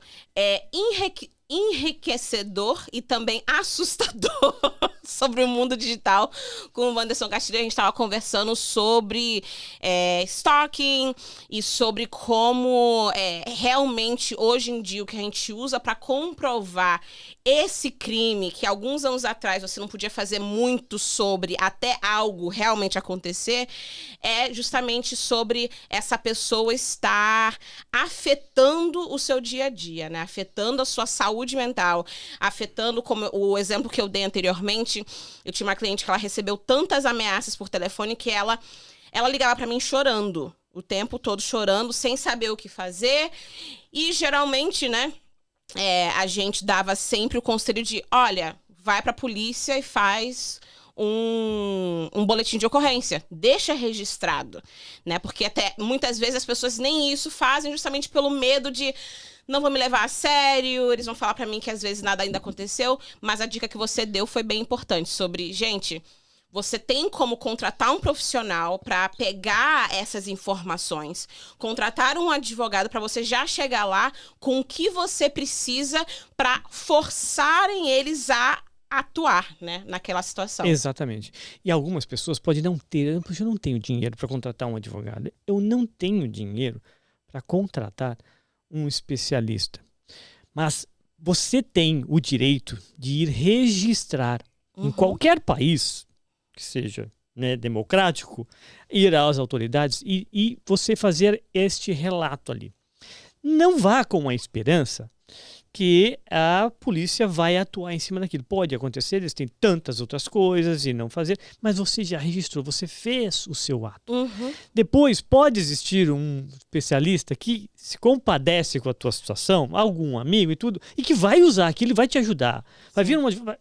enriquecedor e também assustador sobre o mundo digital com o Wanderson Castilho. A gente estava conversando sobre stalking e sobre como realmente hoje em dia o que a gente usa para comprovar esse crime que alguns anos atrás você não podia fazer muito sobre até algo realmente acontecer, é justamente sobre essa pessoa estar afetando o seu dia a dia, né? Afetando a sua saúde mental, afetando, como o exemplo que eu dei anteriormente. Eu tinha uma cliente que ela recebeu tantas ameaças por telefone que ela ligava para mim chorando, o tempo todo chorando, sem saber o que fazer. E geralmente, né, a gente dava sempre o conselho de, olha, vai pra polícia e faz um boletim de ocorrência, deixa registrado, né? Porque até muitas vezes as pessoas nem isso fazem justamente pelo medo de não vão me levar a sério, eles vão falar pra mim que às vezes nada ainda aconteceu, mas a dica que você deu foi bem importante sobre, gente, você tem como contratar um profissional para pegar essas informações, contratar um advogado para você já chegar lá com o que você precisa para forçarem eles a atuar, né, naquela situação. Exatamente. E algumas pessoas podem não ter, eu não tenho dinheiro para contratar um advogado, eu não tenho dinheiro para contratar um especialista. Mas você tem o direito de ir registrar em qualquer país que seja, né, democrático, ir às autoridades e você fazer este relato ali. Não vá com a esperança que a polícia vai atuar em cima daquilo. Pode acontecer, eles têm tantas outras coisas e não fazer, mas você já registrou, você fez o seu ato. Depois pode existir um especialista que se compadece com a tua situação, algum amigo e tudo, e que vai usar aquilo e vai te ajudar.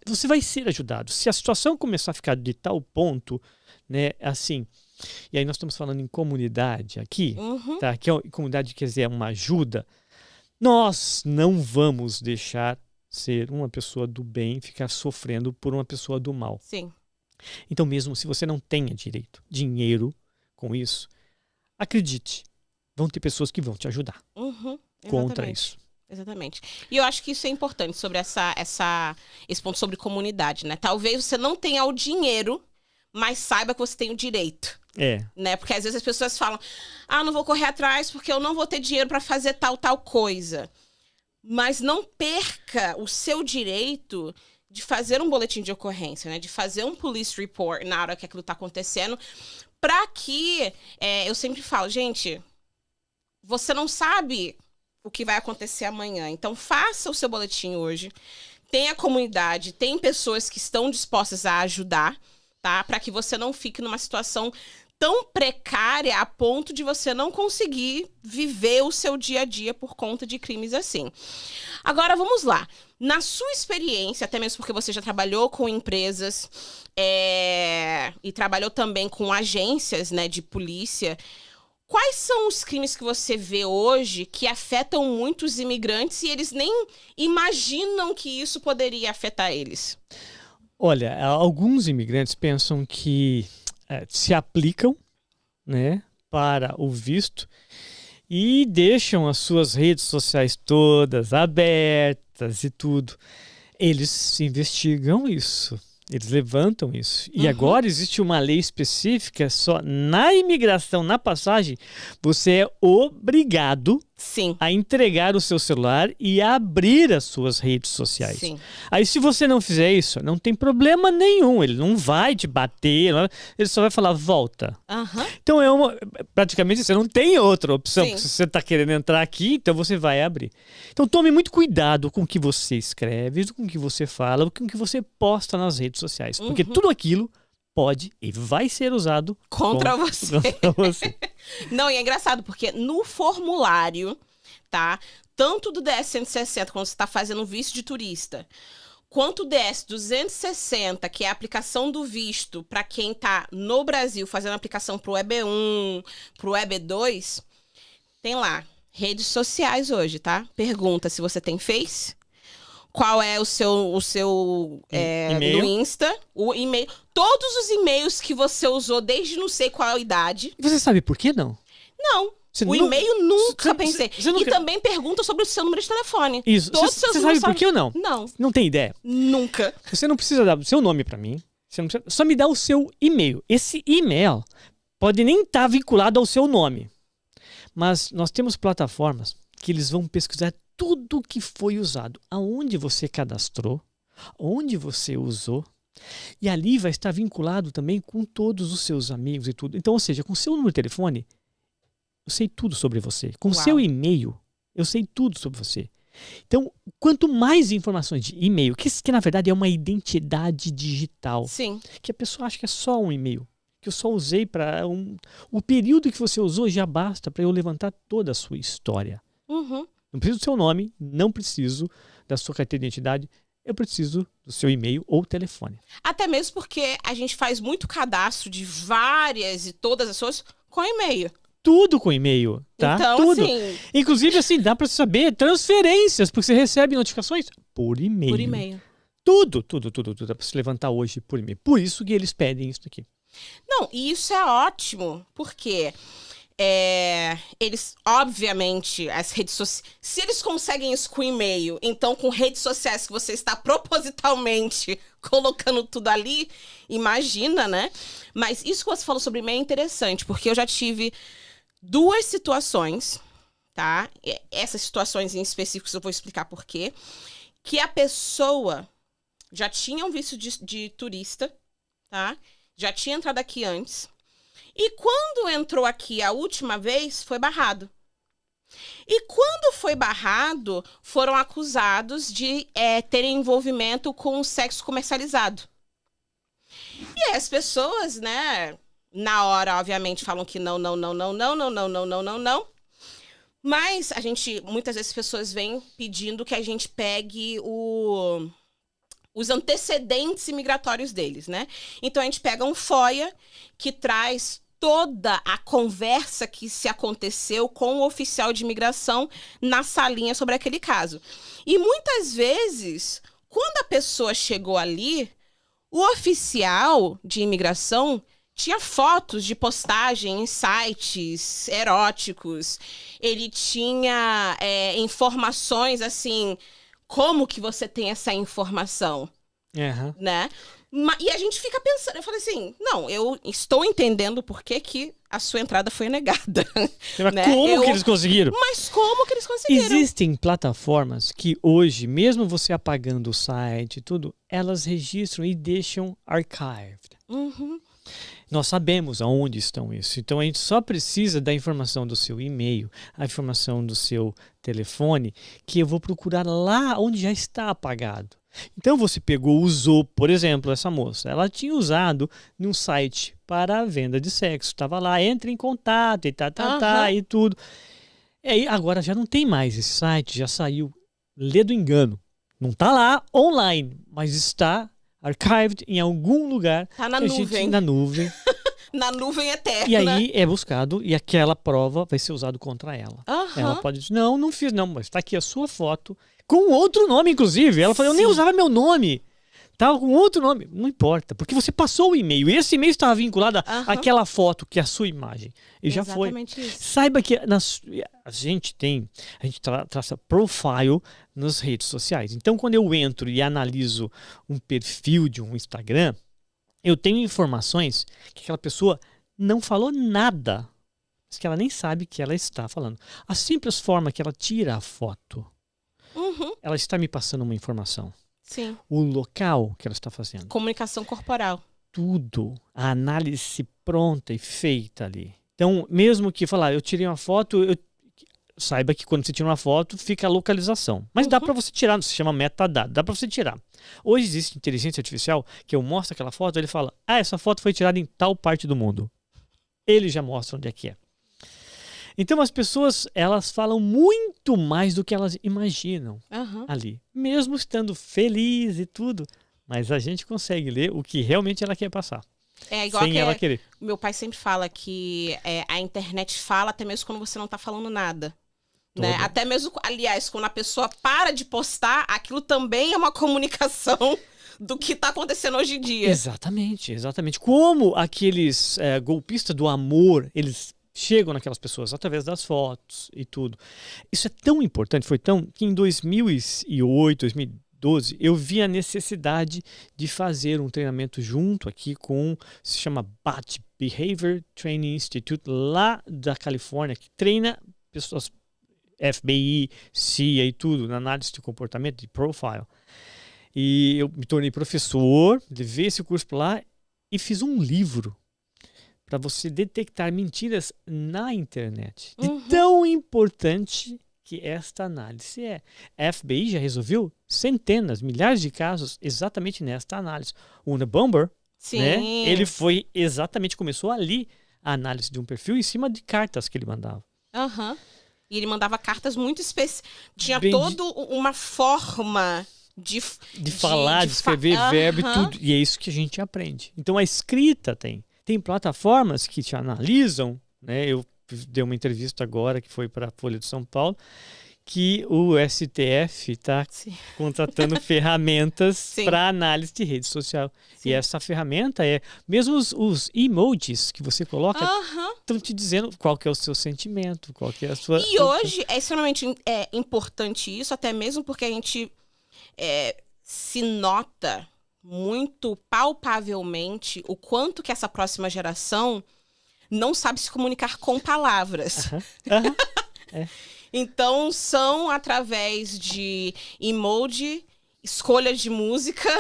Você vai ser ajudado. Se a situação começar a ficar de tal ponto, né, assim, e aí nós estamos falando em comunidade aqui, tá? Que comunidade quer dizer uma ajuda. Nós não vamos deixar ser uma pessoa do bem ficar sofrendo por uma pessoa do mal. Sim. Então, mesmo se você não tenha dinheiro com isso, acredite, vão ter pessoas que vão te ajudar contra isso. Exatamente. E eu acho que isso é importante sobre esse ponto sobre comunidade, né? Talvez você não tenha o dinheiro, mas saiba que você tem o direito. Né? Porque às vezes as pessoas falam, não vou correr atrás porque eu não vou ter dinheiro para fazer tal coisa. Mas não perca o seu direito de fazer um boletim de ocorrência, né? De fazer um police report na hora que aquilo tá acontecendo, para que, eu sempre falo, gente, você não sabe o que vai acontecer amanhã, então faça o seu boletim hoje, tem a comunidade, tem pessoas que estão dispostas a ajudar, tá? Para que você não fique numa situação tão precária a ponto de você não conseguir viver o seu dia a dia por conta de crimes assim. Agora, vamos lá. Na sua experiência, até mesmo porque você já trabalhou com empresas e trabalhou também com agências, né, de polícia, quais são os crimes que você vê hoje que afetam muito os imigrantes e eles nem imaginam que isso poderia afetar eles? Olha, alguns imigrantes pensam que se aplicam, né, para o visto e deixam as suas redes sociais todas abertas e tudo. Eles investigam isso, eles levantam isso. E agora existe uma lei específica só na imigração, na passagem, você é obrigado Sim. a entregar o seu celular e abrir as suas redes sociais. Sim. Aí se você não fizer isso, não tem problema nenhum, ele não vai te bater, ele só vai falar volta. Então praticamente você não tem outra opção, Sim. porque se você está querendo entrar aqui, então você vai abrir. Então tome muito cuidado com o que você escreve, com o que você fala, com o que você posta nas redes sociais, porque tudo aquilo pode e vai ser usado contra você. Não, e é engraçado, porque no formulário, tá? Tanto do DS-160, quando você está fazendo visto de turista, quanto o DS-260, que é a aplicação do visto para quem está no Brasil fazendo a aplicação para o EB1, para o EB2, tem lá, redes sociais hoje, tá? Pergunta se você tem Face, qual é o seu e-mail? no Insta, o e-mail, todos os e-mails que você usou desde não sei qual idade. E você sabe por que não? Não. E-mail nunca pensei. Você nunca... E também pergunta sobre o seu número de telefone. Isso. Você sabe por que ou não? Não. Não tem ideia? Nunca. Você não precisa dar o seu nome pra mim. Você não precisa, só me dá o seu e-mail. Esse e-mail pode nem estar vinculado ao seu nome. Mas nós temos plataformas que eles vão pesquisar tudo que foi usado, aonde você cadastrou, onde você usou, e ali vai estar vinculado também com todos os seus amigos e tudo. Então, ou seja, com o seu número de telefone, eu sei tudo sobre você. Com o seu e-mail, eu sei tudo sobre você. Então, quanto mais informações de e-mail, que na verdade é uma identidade digital, sim, que a pessoa acha que é só um e-mail, que eu só usei para o período que você usou já basta para eu levantar toda a sua história. Não preciso do seu nome, não preciso da sua carteira de identidade, eu preciso do seu e-mail ou telefone. Até mesmo porque a gente faz muito cadastro de várias e todas as pessoas com e-mail. Tudo com e-mail, tá? Então, tudo. Assim... Inclusive, assim, dá para saber transferências, porque você recebe notificações por e-mail. Por e-mail. Tudo dá para se levantar hoje por e-mail. Por isso que eles pedem isso aqui. Não, e isso é ótimo, porque... eles, obviamente, as redes sociais... Se eles conseguem isso com e-mail, então com redes sociais que você está propositalmente colocando tudo ali, imagina, né? Mas isso que você falou sobre e-mail é interessante, porque eu já tive 2 situações, tá? Essas situações em específicos eu vou explicar por quê. Que a pessoa já tinha um visto de turista, tá? Já tinha entrado aqui antes. E quando entrou aqui a última vez, foi barrado. E quando foi barrado, foram acusados de terem envolvimento com o sexo comercializado. E as pessoas, né, na hora, obviamente, falam que não. Mas muitas vezes as pessoas vêm pedindo que a gente pegue os antecedentes imigratórios deles, né? Então a gente pega um FOIA que traz toda a conversa que se aconteceu com o oficial de imigração na salinha sobre aquele caso. E muitas vezes, quando a pessoa chegou ali, o oficial de imigração tinha fotos de postagem em sites eróticos. Ele tinha informações assim, como que você tem essa informação, né? E a gente fica pensando, eu falei assim, não, eu estou entendendo por que a sua entrada foi negada. Mas né? Como que eles conseguiram? Mas como que eles conseguiram? Existem plataformas que hoje, mesmo você apagando o site e tudo, elas registram e deixam archived. Nós sabemos aonde estão isso. Então a gente só precisa da informação do seu e-mail, a informação do seu telefone, que eu vou procurar lá onde já está apagado. Então você pegou, usou, por exemplo, essa moça. Ela tinha usado num site para a venda de sexo. Estava lá, entra em contato e e tudo. E aí, agora já não tem mais esse site, já saiu. Lê do engano. Não está lá online, mas está archived em algum lugar. Está na nuvem. Na nuvem. Na nuvem eterna. E aí é buscado e aquela prova vai ser usada contra ela. Ela pode dizer, não fiz não, mas está aqui a sua foto, com outro nome inclusive. Ela falou, eu nem usava meu nome. Estava com outro nome. Não importa, porque você passou o e-mail. E esse e-mail estava vinculado àquela foto, que é a sua imagem. E já foi. Isso. Saiba que a gente traça profile nas redes sociais. Então, quando eu entro e analiso um perfil de um Instagram, eu tenho informações que aquela pessoa não falou nada, mas que ela nem sabe que ela está falando. A simples forma que ela tira a foto, ela está me passando uma informação. Sim. O local que ela está fazendo. Comunicação corporal. Tudo. A análise pronta e feita ali. Então, mesmo que falar, eu tirei uma foto, saiba que quando você tira uma foto, fica a localização. Mas dá para você tirar, se chama metadado, dá para você tirar. Hoje existe inteligência artificial que eu mostro aquela foto, ele fala, essa foto foi tirada em tal parte do mundo. Ele já mostra onde é que é. Então as pessoas, elas falam muito mais do que elas imaginam ali. Mesmo estando feliz e tudo. Mas a gente consegue ler o que realmente ela quer passar. É igual sem ela querer. Meu pai sempre fala que a internet fala até mesmo quando você não está falando nada. Né? Até mesmo, aliás, quando a pessoa para de postar, aquilo também é uma comunicação do que está acontecendo hoje em dia. Exatamente, exatamente. Como aqueles golpistas do amor, eles chegam naquelas pessoas através das fotos e tudo. Isso é tão importante, foi tão que em 2008, 2012, eu vi a necessidade de fazer um treinamento junto aqui com, se chama BAT, Behavior Training Institute, lá da Califórnia, que treina pessoas FBI, CIA e tudo, na análise de comportamento, de profile. E eu me tornei professor, levei esse curso para lá e fiz um livro para você detectar mentiras na internet. De tão importante que esta análise é. A FBI já resolveu centenas, milhares de casos exatamente nesta análise. O Unabomber, né, ele foi exatamente, começou ali a análise de um perfil em cima de cartas que ele mandava. E ele mandava cartas muito específicas. Tinha toda uma forma de falar, de escrever verbo e tudo. E é isso que a gente aprende. Então a escrita tem plataformas que te analisam, né? Eu dei uma entrevista agora que foi para a Folha de São Paulo, que o STF está contratando ferramentas para análise de rede social. E essa ferramenta mesmo os emojis que você coloca estão te dizendo qual que é o seu sentimento, qual que é a sua... E hoje é extremamente importante isso, até mesmo porque a gente se nota muito palpavelmente o quanto que essa próxima geração não sabe se comunicar com palavras. Então, são através de emoji, escolhas de música,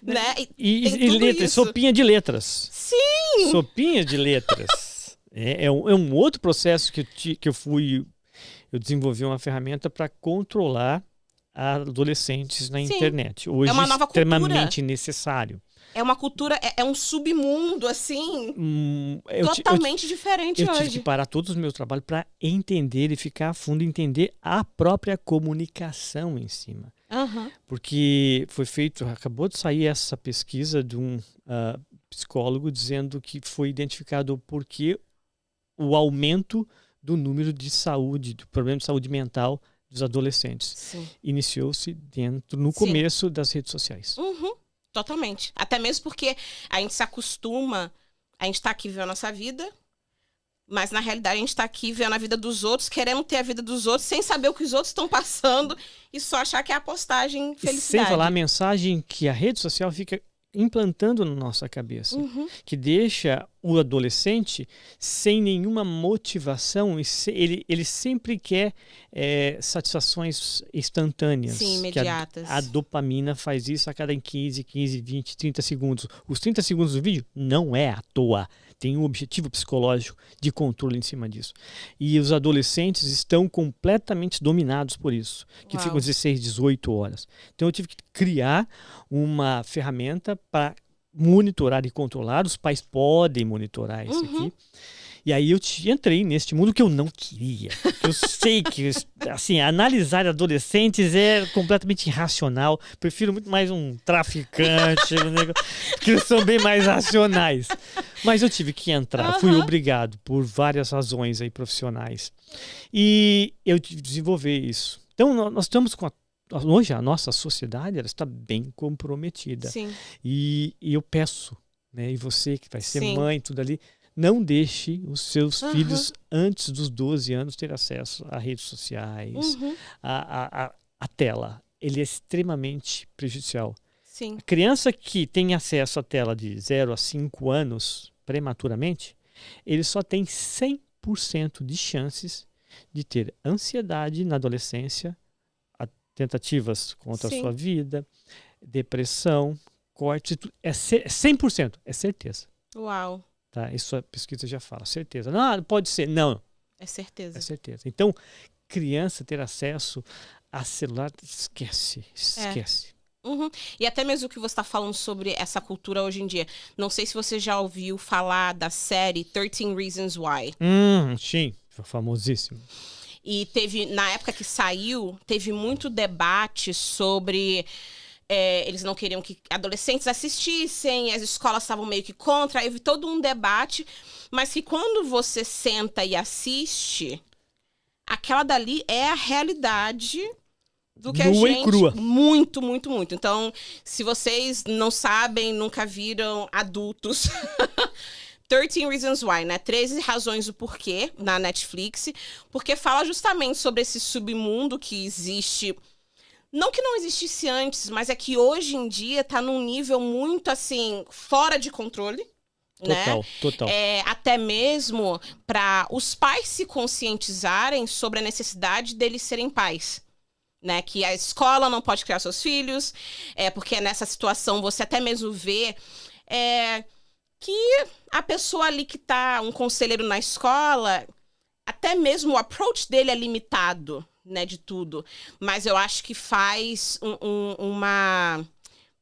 né? E letras, sopinha de letras. Sim! Sopinha de letras. É um outro processo que eu desenvolvi uma ferramenta para controlar adolescentes na internet. Hoje, é uma nova extremamente necessário. É uma cultura, é um submundo, assim, totalmente diferente hoje. Eu tive que parar todos os meus trabalhos para entender e ficar a fundo, entender a própria comunicação em cima. Porque acabou de sair essa pesquisa de um psicólogo dizendo que foi identificado o porquê o aumento do número de saúde, do problema de saúde mental dos adolescentes. Iniciou-se no começo das redes sociais. Totalmente. Até mesmo porque a gente se acostuma, a gente tá aqui vivendo a nossa vida, mas na realidade a gente tá aqui vendo a vida dos outros, querendo ter a vida dos outros, sem saber o que os outros estão passando e só achar que é a postagem felicidade. Sem falar a mensagem que a rede social fica implantando na nossa cabeça, que deixa o adolescente sem nenhuma motivação, ele sempre quer satisfações instantâneas. Sim, imediatas. A dopamina faz isso a cada 15, 20, 30 segundos. Os 30 segundos do vídeo não é à toa. Tem um objetivo psicológico de controle em cima disso. E os adolescentes estão completamente dominados por isso, que ficam 16, 18 horas. Então eu tive que criar uma ferramenta para monitorar e controlar. Os pais podem monitorar isso aqui. E aí eu entrei neste mundo que eu não queria. Eu sei que assim, analisar adolescentes é completamente irracional. Prefiro muito mais um traficante, que eles são bem mais racionais. Mas eu tive que entrar, fui obrigado por várias razões aí profissionais. E eu tive que desenvolver isso. Então nós estamos com hoje a nossa sociedade ela está bem comprometida. Sim. E eu peço, né, e você que vai ser Sim. mãe, tudo ali, não deixe os seus filhos antes dos 12 anos ter acesso a redes sociais, a tela. Ele é extremamente prejudicial. Sim. A criança que tem acesso à tela de 0 a 5 anos prematuramente, ele só tem 100% de chances de ter ansiedade na adolescência, tentativas contra a sua vida, depressão, corte, é 100%, é certeza. Uau. Tá? Isso a pesquisa já fala, certeza. Não, pode ser, não. É certeza. É certeza. Então, criança ter acesso a celular, esquece. E até mesmo o que você está falando sobre essa cultura hoje em dia. Não sei se você já ouviu falar da série 13 Reasons Why. Sim, famosíssimo. E na época que saiu, teve muito debate sobre... eles não queriam que adolescentes assistissem, as escolas estavam meio que contra, aí houve todo um debate, mas que quando você senta e assiste, aquela dali é a realidade do que a gente... crua. Muito, muito, muito. Então, se vocês não sabem, nunca viram adultos... 13 Reasons Why, né? 13 razões do porquê, na Netflix, porque fala justamente sobre esse submundo que existe... Não que não existisse antes, mas é que hoje em dia tá num nível muito, assim, fora de controle. Total. Até mesmo para os pais se conscientizarem sobre a necessidade deles serem pais. Né? Que a escola não pode criar seus filhos, porque nessa situação você até mesmo vê que a pessoa ali que tá, um conselheiro na escola, até mesmo o approach dele é limitado, né, de tudo. Mas eu acho que faz uma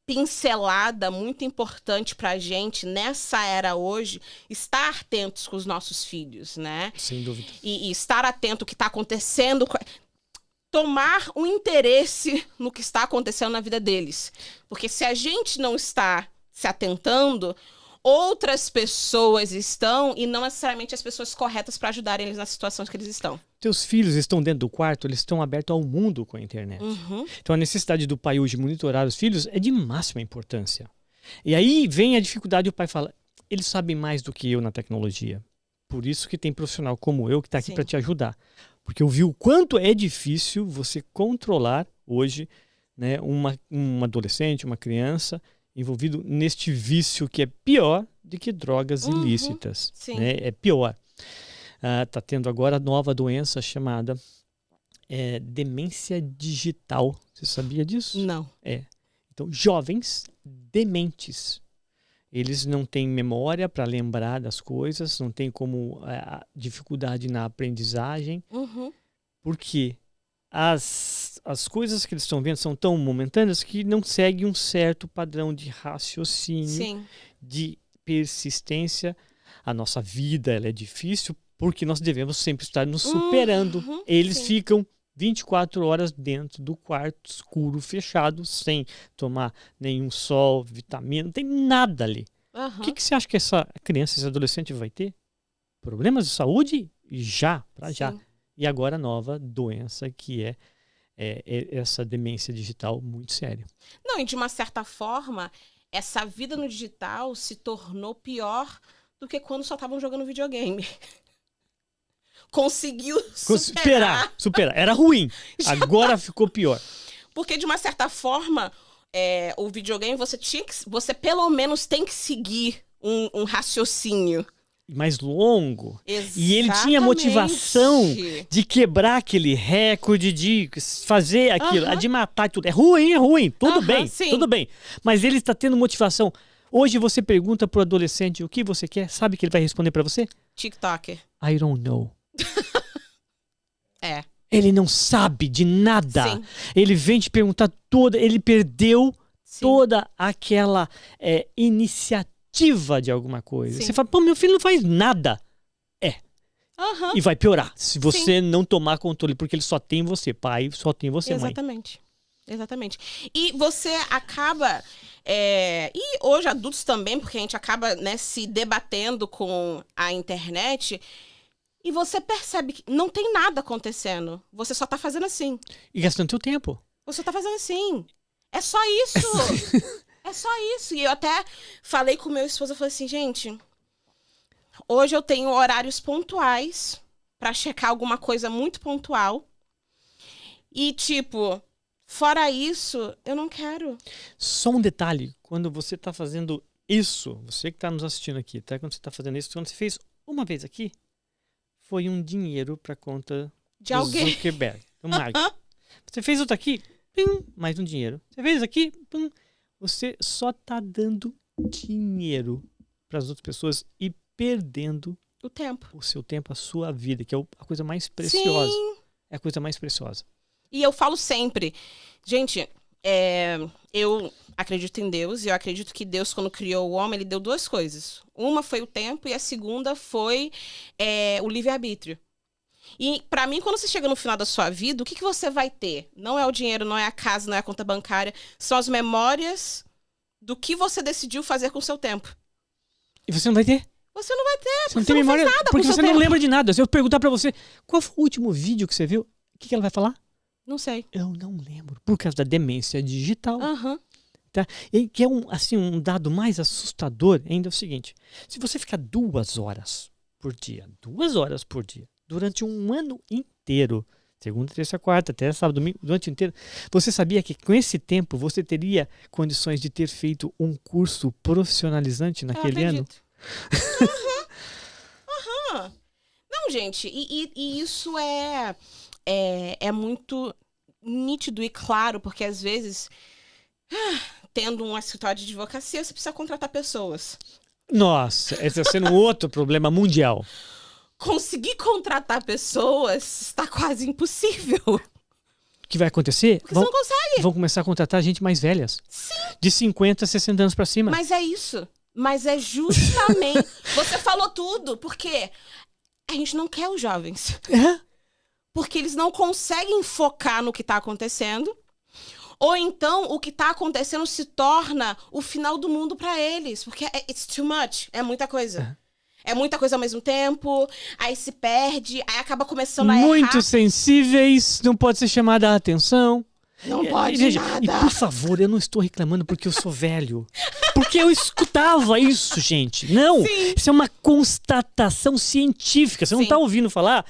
pincelada muito importante pra gente, nessa era hoje, estar atentos com os nossos filhos, né? Sem dúvida. E estar atento ao que tá acontecendo, tomar um interesse no que está acontecendo na vida deles. Porque se a gente não está se atentando, outras pessoas estão, e não necessariamente as pessoas corretas para ajudarem eles nas situações que eles estão. Teus filhos estão dentro do quarto, eles estão abertos ao mundo com a internet. Então a necessidade do pai hoje monitorar os filhos é de máxima importância. E aí vem a dificuldade, o pai fala, eles sabem mais do que eu na tecnologia. Por isso que tem profissional como eu que está aqui para te ajudar. Porque eu vi o quanto é difícil você controlar hoje, né, um adolescente, uma criança envolvido neste vício que é pior do que drogas ilícitas. Né? É pior. Tá tendo agora a nova doença chamada demência digital. Você sabia disso? Não. Então, jovens dementes. Eles não têm memória para lembrar das coisas, não tem como dificuldade na aprendizagem. Porque as coisas que eles estão vendo são tão momentâneas que não seguem um certo padrão de raciocínio, de persistência. A nossa vida ela é difícil porque nós devemos sempre estar nos superando. Eles ficam 24 horas dentro do quarto escuro, fechado, sem tomar nenhum sol, vitamina, não tem nada ali. O que você acha que essa criança, esse adolescente vai ter? Problemas de saúde? Já. E agora a nova doença que é essa demência digital muito séria. Não, e de uma certa forma, essa vida no digital se tornou pior do que quando só estavam jogando videogame. Conseguiu superar. Era ruim. Agora ficou pior. Porque, de uma certa forma, o videogame, você pelo menos tem que seguir um raciocínio. Mais longo. Exatamente. E ele tinha motivação de quebrar aquele recorde, de fazer aquilo, de matar tudo. É ruim. Tudo bem. Mas ele está tendo motivação. Hoje você pergunta pro adolescente o que você quer, sabe que ele vai responder para você? TikToker. I don't know. Ele não sabe de nada. Ele vem te perguntar ele perdeu toda aquela iniciativa de alguma coisa. Você fala, meu filho não faz nada. E vai piorar se você não tomar controle, porque ele só tem você, pai, só tem você, mãe. Exatamente. E você acaba... e hoje adultos também, porque a gente acaba, né, se debatendo com a internet... E você percebe que não tem nada acontecendo. Você só tá fazendo assim. E gastando seu tempo. Você tá fazendo assim. É só isso. É só isso. E eu até falei com meu esposo, eu falei assim, gente, hoje eu tenho horários pontuais pra checar alguma coisa muito pontual. E, tipo, fora isso, eu não quero. Só um detalhe, quando você está fazendo isso, você que está nos assistindo aqui, tá? Quando você está fazendo isso, quando você fez uma vez aqui, foi um dinheiro para conta De do alguém. Zuckerberg, do Mark. Você fez outro aqui, pim, mais um dinheiro. Você fez aqui, pim, você só está dando dinheiro para as outras pessoas e perdendo O tempo. o seu tempo, a sua vida, que é a coisa mais preciosa. Sim. É a coisa mais preciosa. E eu falo sempre, gente, eu acredito em Deus e eu acredito que Deus, quando criou o homem, ele deu duas coisas. Uma foi o tempo e a segunda foi o livre-arbítrio. E pra mim, quando você chega no final da sua vida, o que você vai ter? Não é o dinheiro, não é a casa, não é a conta bancária. São as memórias do que você decidiu fazer com o seu tempo. E você não vai ter? Você não vai ter, Você não tem memória, nada porque com o você seu não tempo. lembra de nada. Se eu perguntar pra você, qual foi o último vídeo que você viu? O que ela vai falar? Não sei. Eu não lembro. Por causa da demência digital. Aham. Tá? E que é um dado mais assustador ainda é o seguinte. Se você ficar 2 horas por dia, durante um ano inteiro, segunda, terça, quarta, até sábado, domingo, durante o inteiro, você sabia que com esse tempo você teria condições de ter feito um curso profissionalizante naquele ano? Aham. Não, gente, e isso é muito nítido e claro, porque às vezes, tendo um escritório de advocacia, você precisa contratar pessoas. Nossa, esse está sendo outro problema mundial. Conseguir contratar pessoas está quase impossível. O que vai acontecer? Porque você não consegue. Vão começar a contratar gente mais velhas. Sim. De 50, 60 anos pra cima. Mas é isso. Mas é justamente... Você falou tudo, porque a gente não quer os jovens. É? Porque eles não conseguem focar no que tá acontecendo. Ou então, o que tá acontecendo se torna o final do mundo pra eles. Porque it's too much. É muita coisa. É muita coisa ao mesmo tempo. Aí se perde. Aí acaba começando a errar. Muito sensíveis, não pode ser chamada a atenção. Não pode Veja, nada. E por favor, eu não estou reclamando porque eu sou velho. Porque eu escutava isso, gente. Não, Sim. isso é uma constatação científica. Você não Sim. está ouvindo falar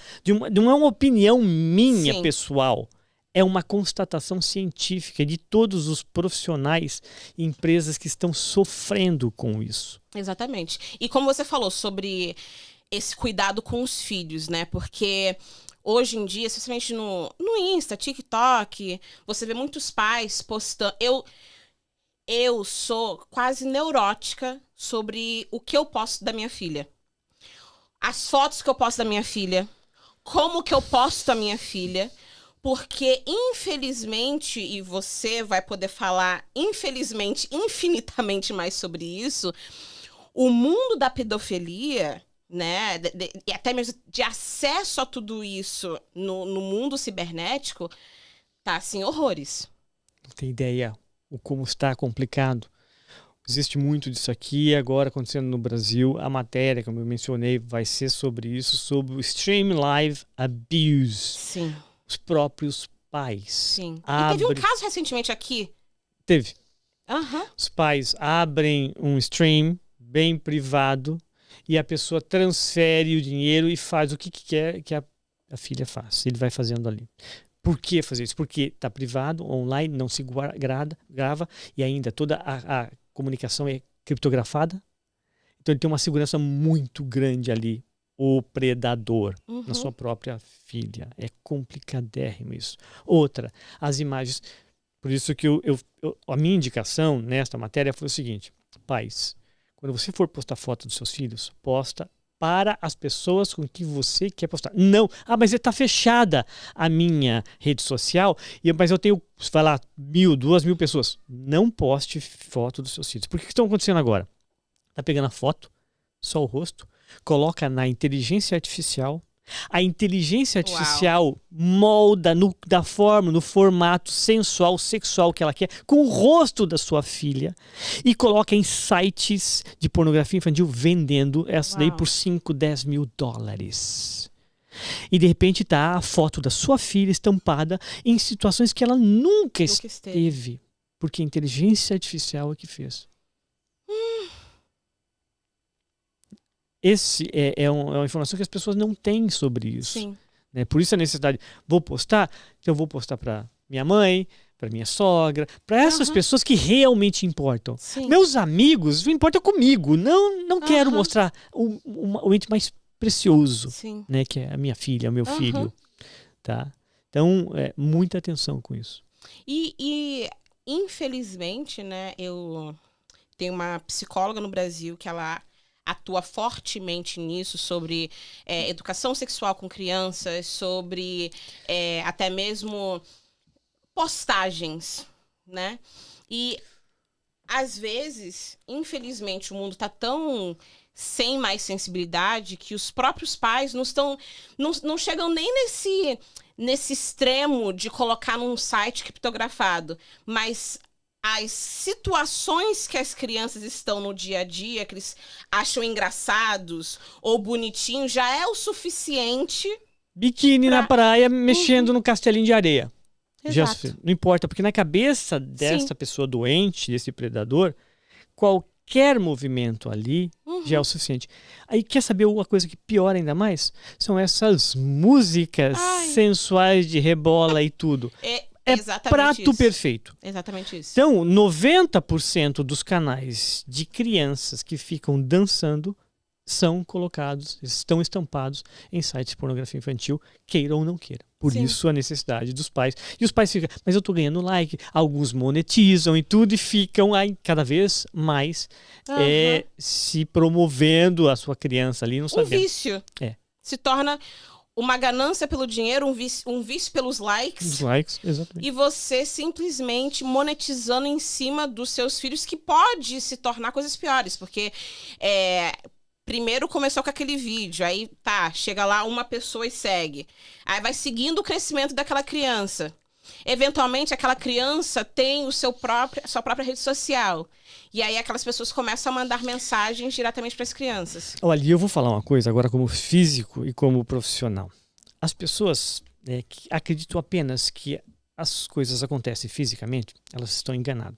não é uma opinião minha, Sim. pessoal. É uma constatação científica de todos os profissionais e empresas que estão sofrendo com isso. Exatamente. E como você falou sobre esse cuidado com os filhos, né? Porque hoje em dia, especialmente no Insta, TikTok, você vê muitos pais postando... Eu sou quase neurótica sobre o que eu posto da minha filha. As fotos que eu posto da minha filha. Como que eu posto a minha filha. Porque, infelizmente, e você vai poder falar, infelizmente, infinitamente mais sobre isso, o mundo da pedofilia, né, e até mesmo de acesso a tudo isso no mundo cibernético, tá, assim, horrores. Não tem ideia o como está complicado. Existe muito disso aqui agora acontecendo no Brasil. A matéria, como eu mencionei, vai ser sobre isso, sobre o Stream Live Abuse. Sim. Os próprios pais. Sim. E teve um caso recentemente aqui. Teve. Aham. Os pais abrem um stream bem privado e a pessoa transfere o dinheiro e faz o que quer que a filha faça. Ele vai fazendo ali. Por que fazer isso? Porque está privado, online, não se grava e ainda toda a comunicação é criptografada. Então ele tem uma segurança muito grande ali. O predador na sua própria filha. É complicadérrimo isso. Outra, as imagens. Por isso que a minha indicação nesta matéria foi o seguinte: pais, quando você for postar foto dos seus filhos, posta para as pessoas com que você quer postar. Não, mas está fechada a minha rede social, mas eu tenho, vai lá, 1.000, 2.000 pessoas. Não poste foto dos seus filhos. Por que estão acontecendo agora? Tá pegando a foto, só o rosto, coloca na inteligência artificial. A inteligência artificial molda da forma, no formato sensual, sexual que ela quer, com o rosto da sua filha e coloca em sites de pornografia infantil vendendo essa daí por 5, 10 mil dólares. E de repente tá a foto da sua filha estampada em situações que ela nunca esteve. Porque a inteligência artificial é que fez. Esse é uma informação que as pessoas não têm sobre isso. Sim. Né? Por isso a necessidade. Vou postar? Então eu vou postar para minha mãe, para minha sogra, para essas pessoas que realmente importam. Sim. Meus amigos, importa comigo. Não quero mostrar o ente mais precioso, né? Que é a minha filha, o meu filho. Tá? Então, muita atenção com isso. E infelizmente, né, eu tenho uma psicóloga no Brasil que ela atua fortemente nisso, sobre educação sexual com crianças, sobre até mesmo postagens, né? E às vezes, infelizmente, o mundo está tão sem mais sensibilidade que os próprios pais não chegam nem nesse extremo de colocar num site criptografado, mas as situações que as crianças estão no dia a dia, que eles acham engraçados ou bonitinhos, já é o suficiente. Biquíni na praia, mexendo no castelinho de areia. Exato. Não importa, porque na cabeça dessa pessoa doente, desse predador, qualquer movimento ali já é o suficiente. Aí quer saber uma coisa que piora ainda mais? São essas músicas sensuais de rebola e tudo. É prato isso. Perfeito. Exatamente isso. Então, 90% dos canais de crianças que ficam dançando são colocados, estão estampados em sites de pornografia infantil, queira ou não queira. Por isso a necessidade dos pais. E os pais ficam, mas eu tô ganhando like. Alguns monetizam e tudo e ficam aí cada vez mais se promovendo a sua criança ali, não sabendo. Um vício. Se torna uma ganância pelo dinheiro, um vício pelos likes. Os likes, exatamente. E você simplesmente monetizando em cima dos seus filhos, que pode se tornar coisas piores, porque primeiro começou com aquele vídeo, aí chega lá uma pessoa e segue. Aí vai seguindo o crescimento daquela criança. Eventualmente, aquela criança tem sua própria rede social. E aí aquelas pessoas começam a mandar mensagens diretamente para as crianças. Olha, eu vou falar uma coisa agora como físico e como profissional. As pessoas que acreditam apenas que as coisas acontecem fisicamente, elas estão enganadas.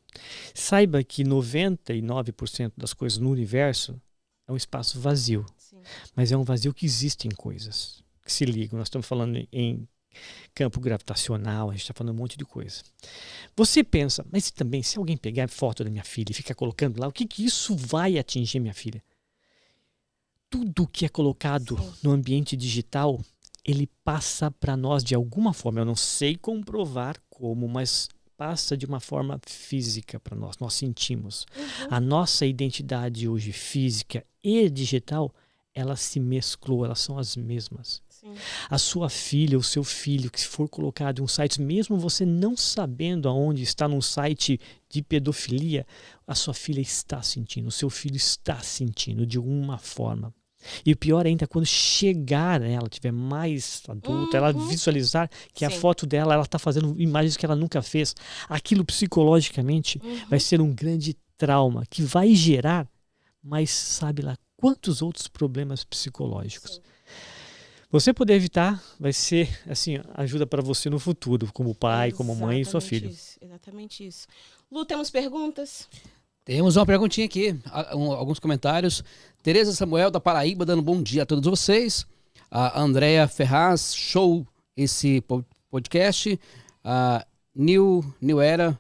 Saiba que 99% das coisas no universo é um espaço vazio. Sim. Mas é um vazio que existem coisas que se ligam. Nós estamos falando em campo gravitacional, a gente está falando um monte de coisa. Você pensa, mas também, se alguém pegar a foto da minha filha e ficar colocando lá, o que isso vai atingir minha filha? Tudo que é colocado no ambiente digital, ele passa para nós de alguma forma. Eu não sei comprovar como, mas passa de uma forma física para nós. Nós sentimos. A nossa identidade hoje, física e digital, ela se mesclou, elas são as mesmas. Sim. A sua filha, o seu filho, que se for colocado em um site, mesmo você não sabendo aonde está num site de pedofilia, a sua filha está sentindo, o seu filho está sentindo de alguma forma. E o pior ainda, quando chegar ela, tiver mais adulta, ela visualizar que a foto dela, ela está fazendo imagens que ela nunca fez. Aquilo psicologicamente vai ser um grande trauma que vai gerar, mas sabe lá quantos outros problemas psicológicos. Sim. Você poder evitar vai ser assim, ajuda para você no futuro, como pai, como mãe e sua filha. Exatamente isso. Lu, temos perguntas? Temos uma perguntinha aqui, alguns comentários. Tereza Samuel, da Paraíba, dando bom dia a todos vocês. A Andréa Ferraz, show esse podcast. A New Era,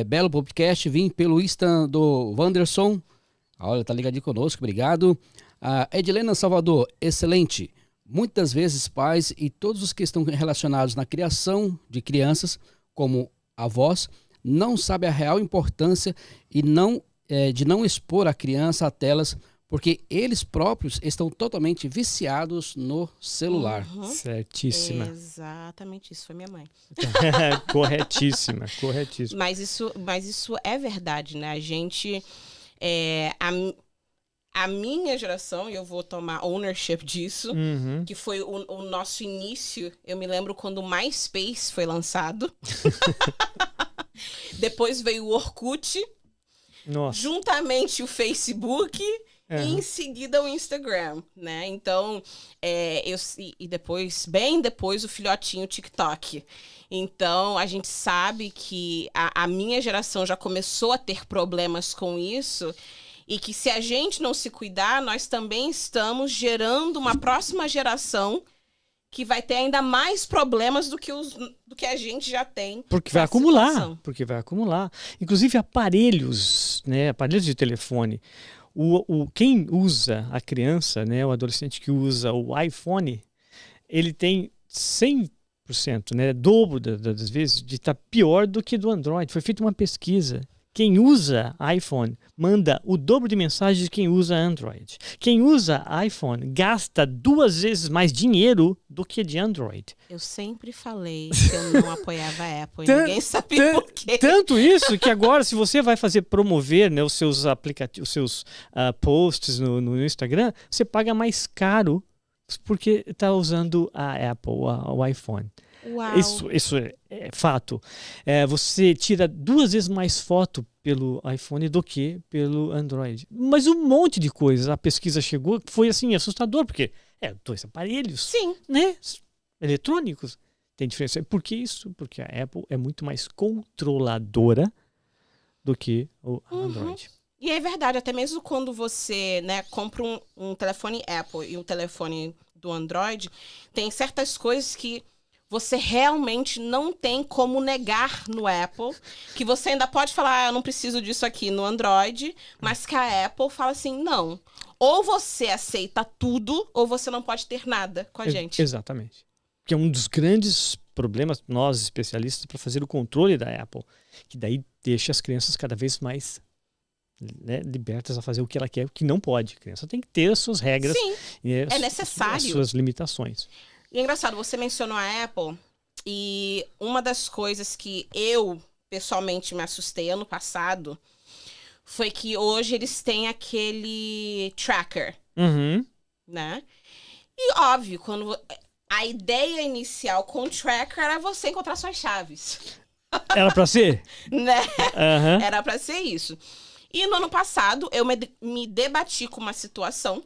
belo podcast. Vim pelo Insta do Wanderson. Olha, tá ligadinho conosco, obrigado. A Edilena Salvador, excelente. Muitas vezes pais e todos os que estão relacionados na criação de crianças, como avós, não sabem a real importância e de não expor a criança a telas, porque eles próprios estão totalmente viciados no celular. Certíssima. Exatamente, isso foi minha mãe. Corretíssima. Mas isso é verdade, né? A gente... A minha geração, e eu vou tomar ownership disso, que foi o nosso início. Eu me lembro quando o MySpace foi lançado. Depois veio o Orkut. Nossa. Juntamente o Facebook. E em seguida o Instagram, né? Então, bem depois, o filhotinho TikTok. Então, a gente sabe que a minha geração já começou a ter problemas com isso e que se a gente não se cuidar, nós também estamos gerando uma próxima geração que vai ter ainda mais problemas do que a gente já tem. Porque vai acumular. Inclusive aparelhos, né? Aparelhos de telefone. Quem usa, a criança, né? O adolescente que usa o iPhone, ele tem 100%, né? Dobro das vezes de estar pior do que do Android. Foi feita uma pesquisa. Quem usa iPhone manda o dobro de mensagens de quem usa Android. Quem usa iPhone gasta 2 vezes mais dinheiro do que de Android. Eu sempre falei que eu não apoiava a Apple e ninguém sabia por quê. Tanto isso que agora, se você vai promover, né, os seus aplicativos, os seus posts no Instagram, você paga mais caro porque está usando a Apple, o iPhone. Uau. Isso é fato. Você tira 2 vezes mais foto pelo iPhone do que pelo Android. Mas um monte de coisas. A pesquisa chegou, foi assim, assustador, porque 2 aparelhos, sim, né, eletrônicos. Tem diferença. Por que isso? Porque a Apple é muito mais controladora do que o Android. E é verdade, até mesmo quando você, né, compra um telefone Apple e um telefone do Android, tem certas coisas que você realmente não tem como negar no Apple, que você ainda pode falar, eu não preciso disso aqui no Android, mas que a Apple fala assim, não. Ou você aceita tudo, ou você não pode ter nada com a gente. Exatamente. Que é um dos grandes problemas, nós especialistas, para fazer o controle da Apple, que daí deixa as crianças cada vez mais, né, libertas a fazer o que ela quer, o que não pode. A criança tem que ter as suas regras. Sim, é necessário. As suas limitações. E é engraçado, você mencionou a Apple, e uma das coisas que eu, pessoalmente, me assustei ano passado, foi que hoje eles têm aquele tracker, né? E óbvio, quando a ideia inicial com o tracker era você encontrar suas chaves. Era pra ser? Né? Era pra ser isso. E no ano passado, eu me debati com uma situação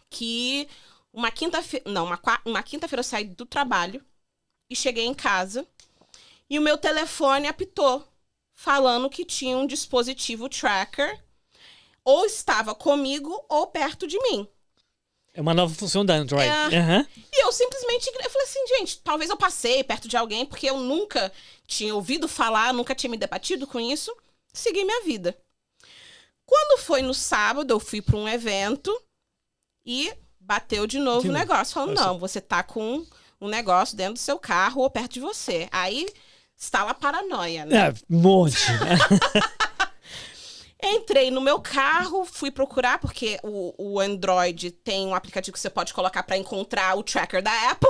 que uma quinta-feira eu saí do trabalho e cheguei em casa e o meu telefone apitou, falando que tinha um dispositivo tracker ou estava comigo ou perto de mim. É uma nova função da Android. E eu simplesmente falei assim, gente, talvez eu passei perto de alguém porque eu nunca tinha ouvido falar, nunca tinha me debatido com isso. Segui minha vida. Quando foi no sábado, eu fui para um evento e bateu de novo o negócio. Falando, não, você tá com um negócio dentro do seu carro ou perto de você. Aí está lá a paranoia, né? Um monte. Entrei no meu carro, fui procurar, porque o Android tem um aplicativo que você pode colocar para encontrar o tracker da Apple.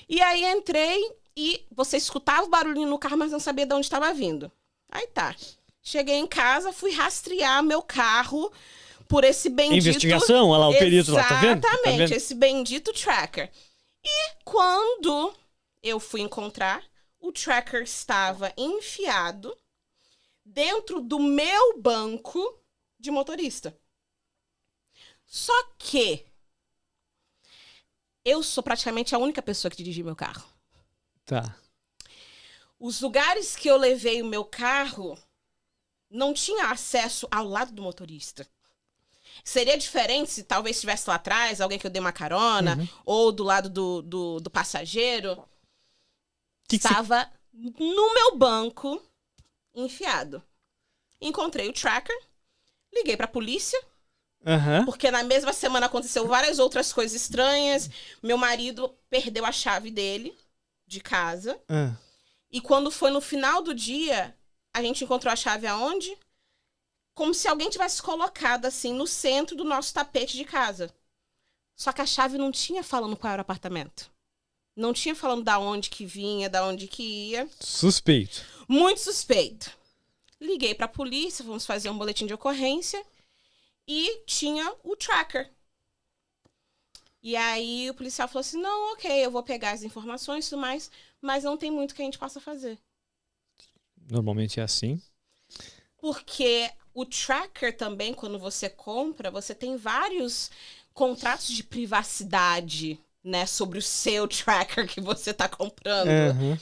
E aí entrei e você escutava o barulhinho no carro, mas não sabia de onde estava vindo. Aí tá. Cheguei em casa, fui rastrear meu carro por esse bendito... Investigação, olha lá o perito lá, tá vendo? Exatamente, esse bendito tracker. E quando eu fui encontrar, o tracker estava enfiado dentro do meu banco de motorista. Só que eu sou praticamente a única pessoa que dirige meu carro. Tá. Os lugares que eu levei o meu carro não tinha acesso ao lado do motorista. Seria diferente se talvez estivesse lá atrás, alguém que eu dei uma carona, ou do lado do passageiro. Estava no meu banco, enfiado. Encontrei o tracker, liguei pra polícia, porque na mesma semana aconteceu várias outras coisas estranhas. Meu marido perdeu a chave dele, de casa. E quando foi no final do dia, a gente encontrou a chave aonde? Como se alguém tivesse colocado, assim, no centro do nosso tapete de casa. Só que a chave não tinha falando qual era o apartamento. Não tinha falando da onde que vinha, da onde que ia. Suspeito. Muito suspeito. Liguei pra polícia, vamos fazer um boletim de ocorrência. E tinha o tracker. E aí o policial falou assim, não, ok, eu vou pegar as informações e tudo mais, mas não tem muito que a gente possa fazer. Normalmente é assim. Porque o tracker também, quando você compra, você tem vários contratos de privacidade, né, sobre o seu tracker que você tá comprando. Uhum.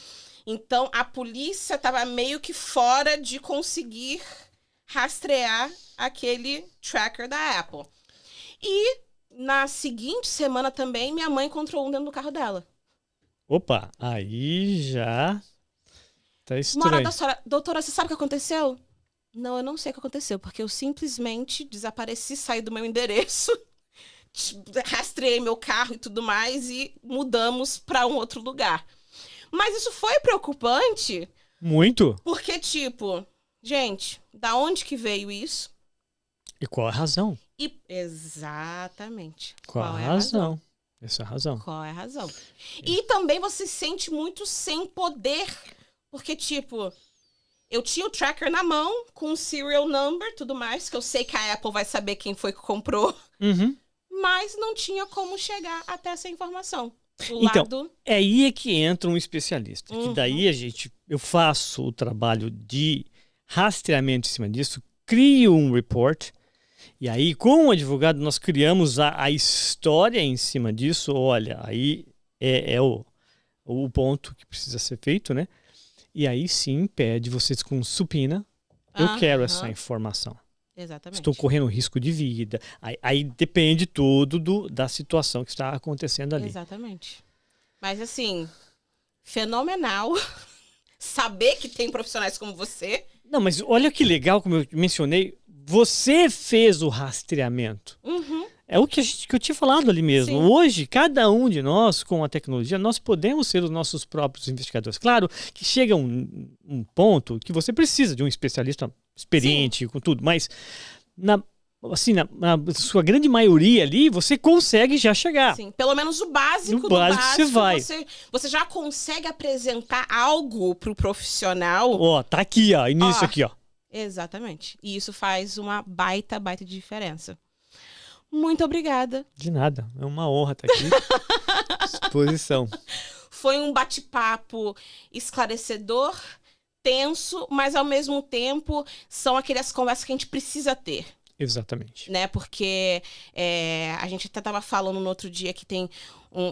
Então, a polícia tava meio que fora de conseguir rastrear aquele tracker da Apple. E na seguinte semana também, minha mãe encontrou um dentro do carro dela. Opa, aí já tá Moral estranho. da história, doutora, você sabe o que aconteceu? Não, eu não sei o que aconteceu, porque eu simplesmente desapareci, saí do meu endereço, rastreei meu carro e tudo mais e mudamos para um outro lugar. Mas isso foi preocupante, Muito? porque, tipo, gente, da onde que veio isso? E qual a razão? E exatamente. Qual a razão? Essa é a razão. Qual é a razão? E também você se sente muito sem poder, porque, tipo, eu tinha o tracker na mão, com o serial number, tudo mais, que eu sei que a Apple vai saber quem foi que comprou, Uhum. mas não tinha como chegar até essa informação. Do Então, lado... é aí que entra um especialista. Uhum. Que daí eu faço o trabalho de rastreamento em cima disso, crio um report, e aí com o advogado nós criamos a história em cima disso. Olha, aí é o ponto que precisa ser feito, né? E aí sim pede vocês com supina, eu quero essa informação. Exatamente. Estou correndo risco de vida. Aí depende tudo da situação que está acontecendo ali. Exatamente. Mas, assim, fenomenal saber que tem profissionais como você. Não, mas olha que legal, como eu mencionei, você fez o rastreamento. Uhum. É o que eu tinha falado ali mesmo. Sim. Hoje, cada um de nós, com a tecnologia, nós podemos ser os nossos próprios investigadores. Claro que chega um ponto que você precisa de um especialista experiente com tudo, mas na sua grande maioria ali, você consegue já chegar. Sim, pelo menos o básico No do básico básico, você vai. Você já consegue apresentar algo pro profissional. Ó, tá aqui, ó, início aqui, ó. Exatamente. E isso faz uma baita de diferença. Muito obrigada. De nada, é uma honra estar aqui. Exposição. Foi um bate-papo esclarecedor, tenso, mas ao mesmo tempo são aquelas conversas que a gente precisa ter. Exatamente. Né? Porque a gente até estava falando no outro dia que tem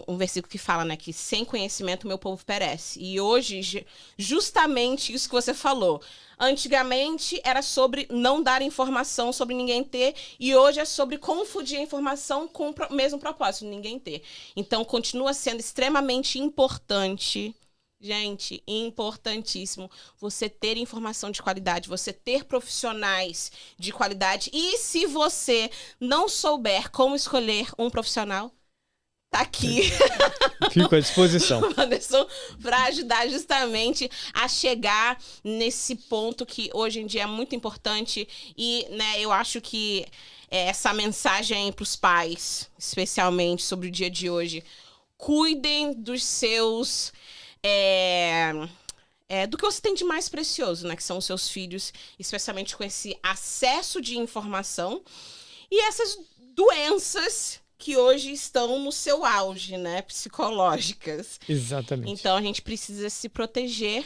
um versículo que fala, né, que sem conhecimento meu povo perece. E hoje, justamente isso que você falou. Antigamente era sobre não dar informação, sobre ninguém ter, e hoje é sobre confundir a informação com o mesmo propósito, ninguém ter. Então continua sendo extremamente importante, gente, importantíssimo, você ter informação de qualidade, você ter profissionais de qualidade. E se você não souber como escolher um profissional, tá aqui. Fico à disposição. Anderson, para ajudar justamente a chegar nesse ponto que hoje em dia é muito importante. E, né, eu acho que essa mensagem para os pais, especialmente sobre o dia de hoje, cuidem dos seus... do que você tem de mais precioso, né? Que são os seus filhos, especialmente com esse acesso de informação e essas doenças que hoje estão no seu auge, né? Psicológicas. Exatamente. Então, a gente precisa se proteger.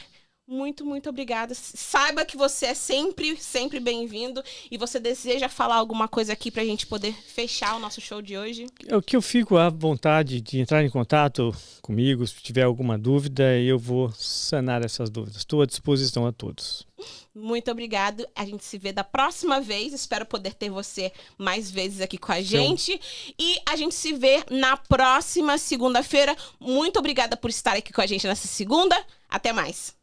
Muito, muito obrigada. Saiba que você é sempre, sempre bem-vindo. E você deseja falar alguma coisa aqui pra gente poder fechar o nosso show de hoje? É o que eu fico à vontade de entrar em contato comigo, se tiver alguma dúvida, eu vou sanar essas dúvidas. Estou à disposição a todos. Muito obrigado. A gente se vê da próxima vez. Espero poder ter você mais vezes aqui com a gente. E a gente se vê na próxima segunda-feira. Muito obrigada por estar aqui com a gente nessa segunda. Até mais.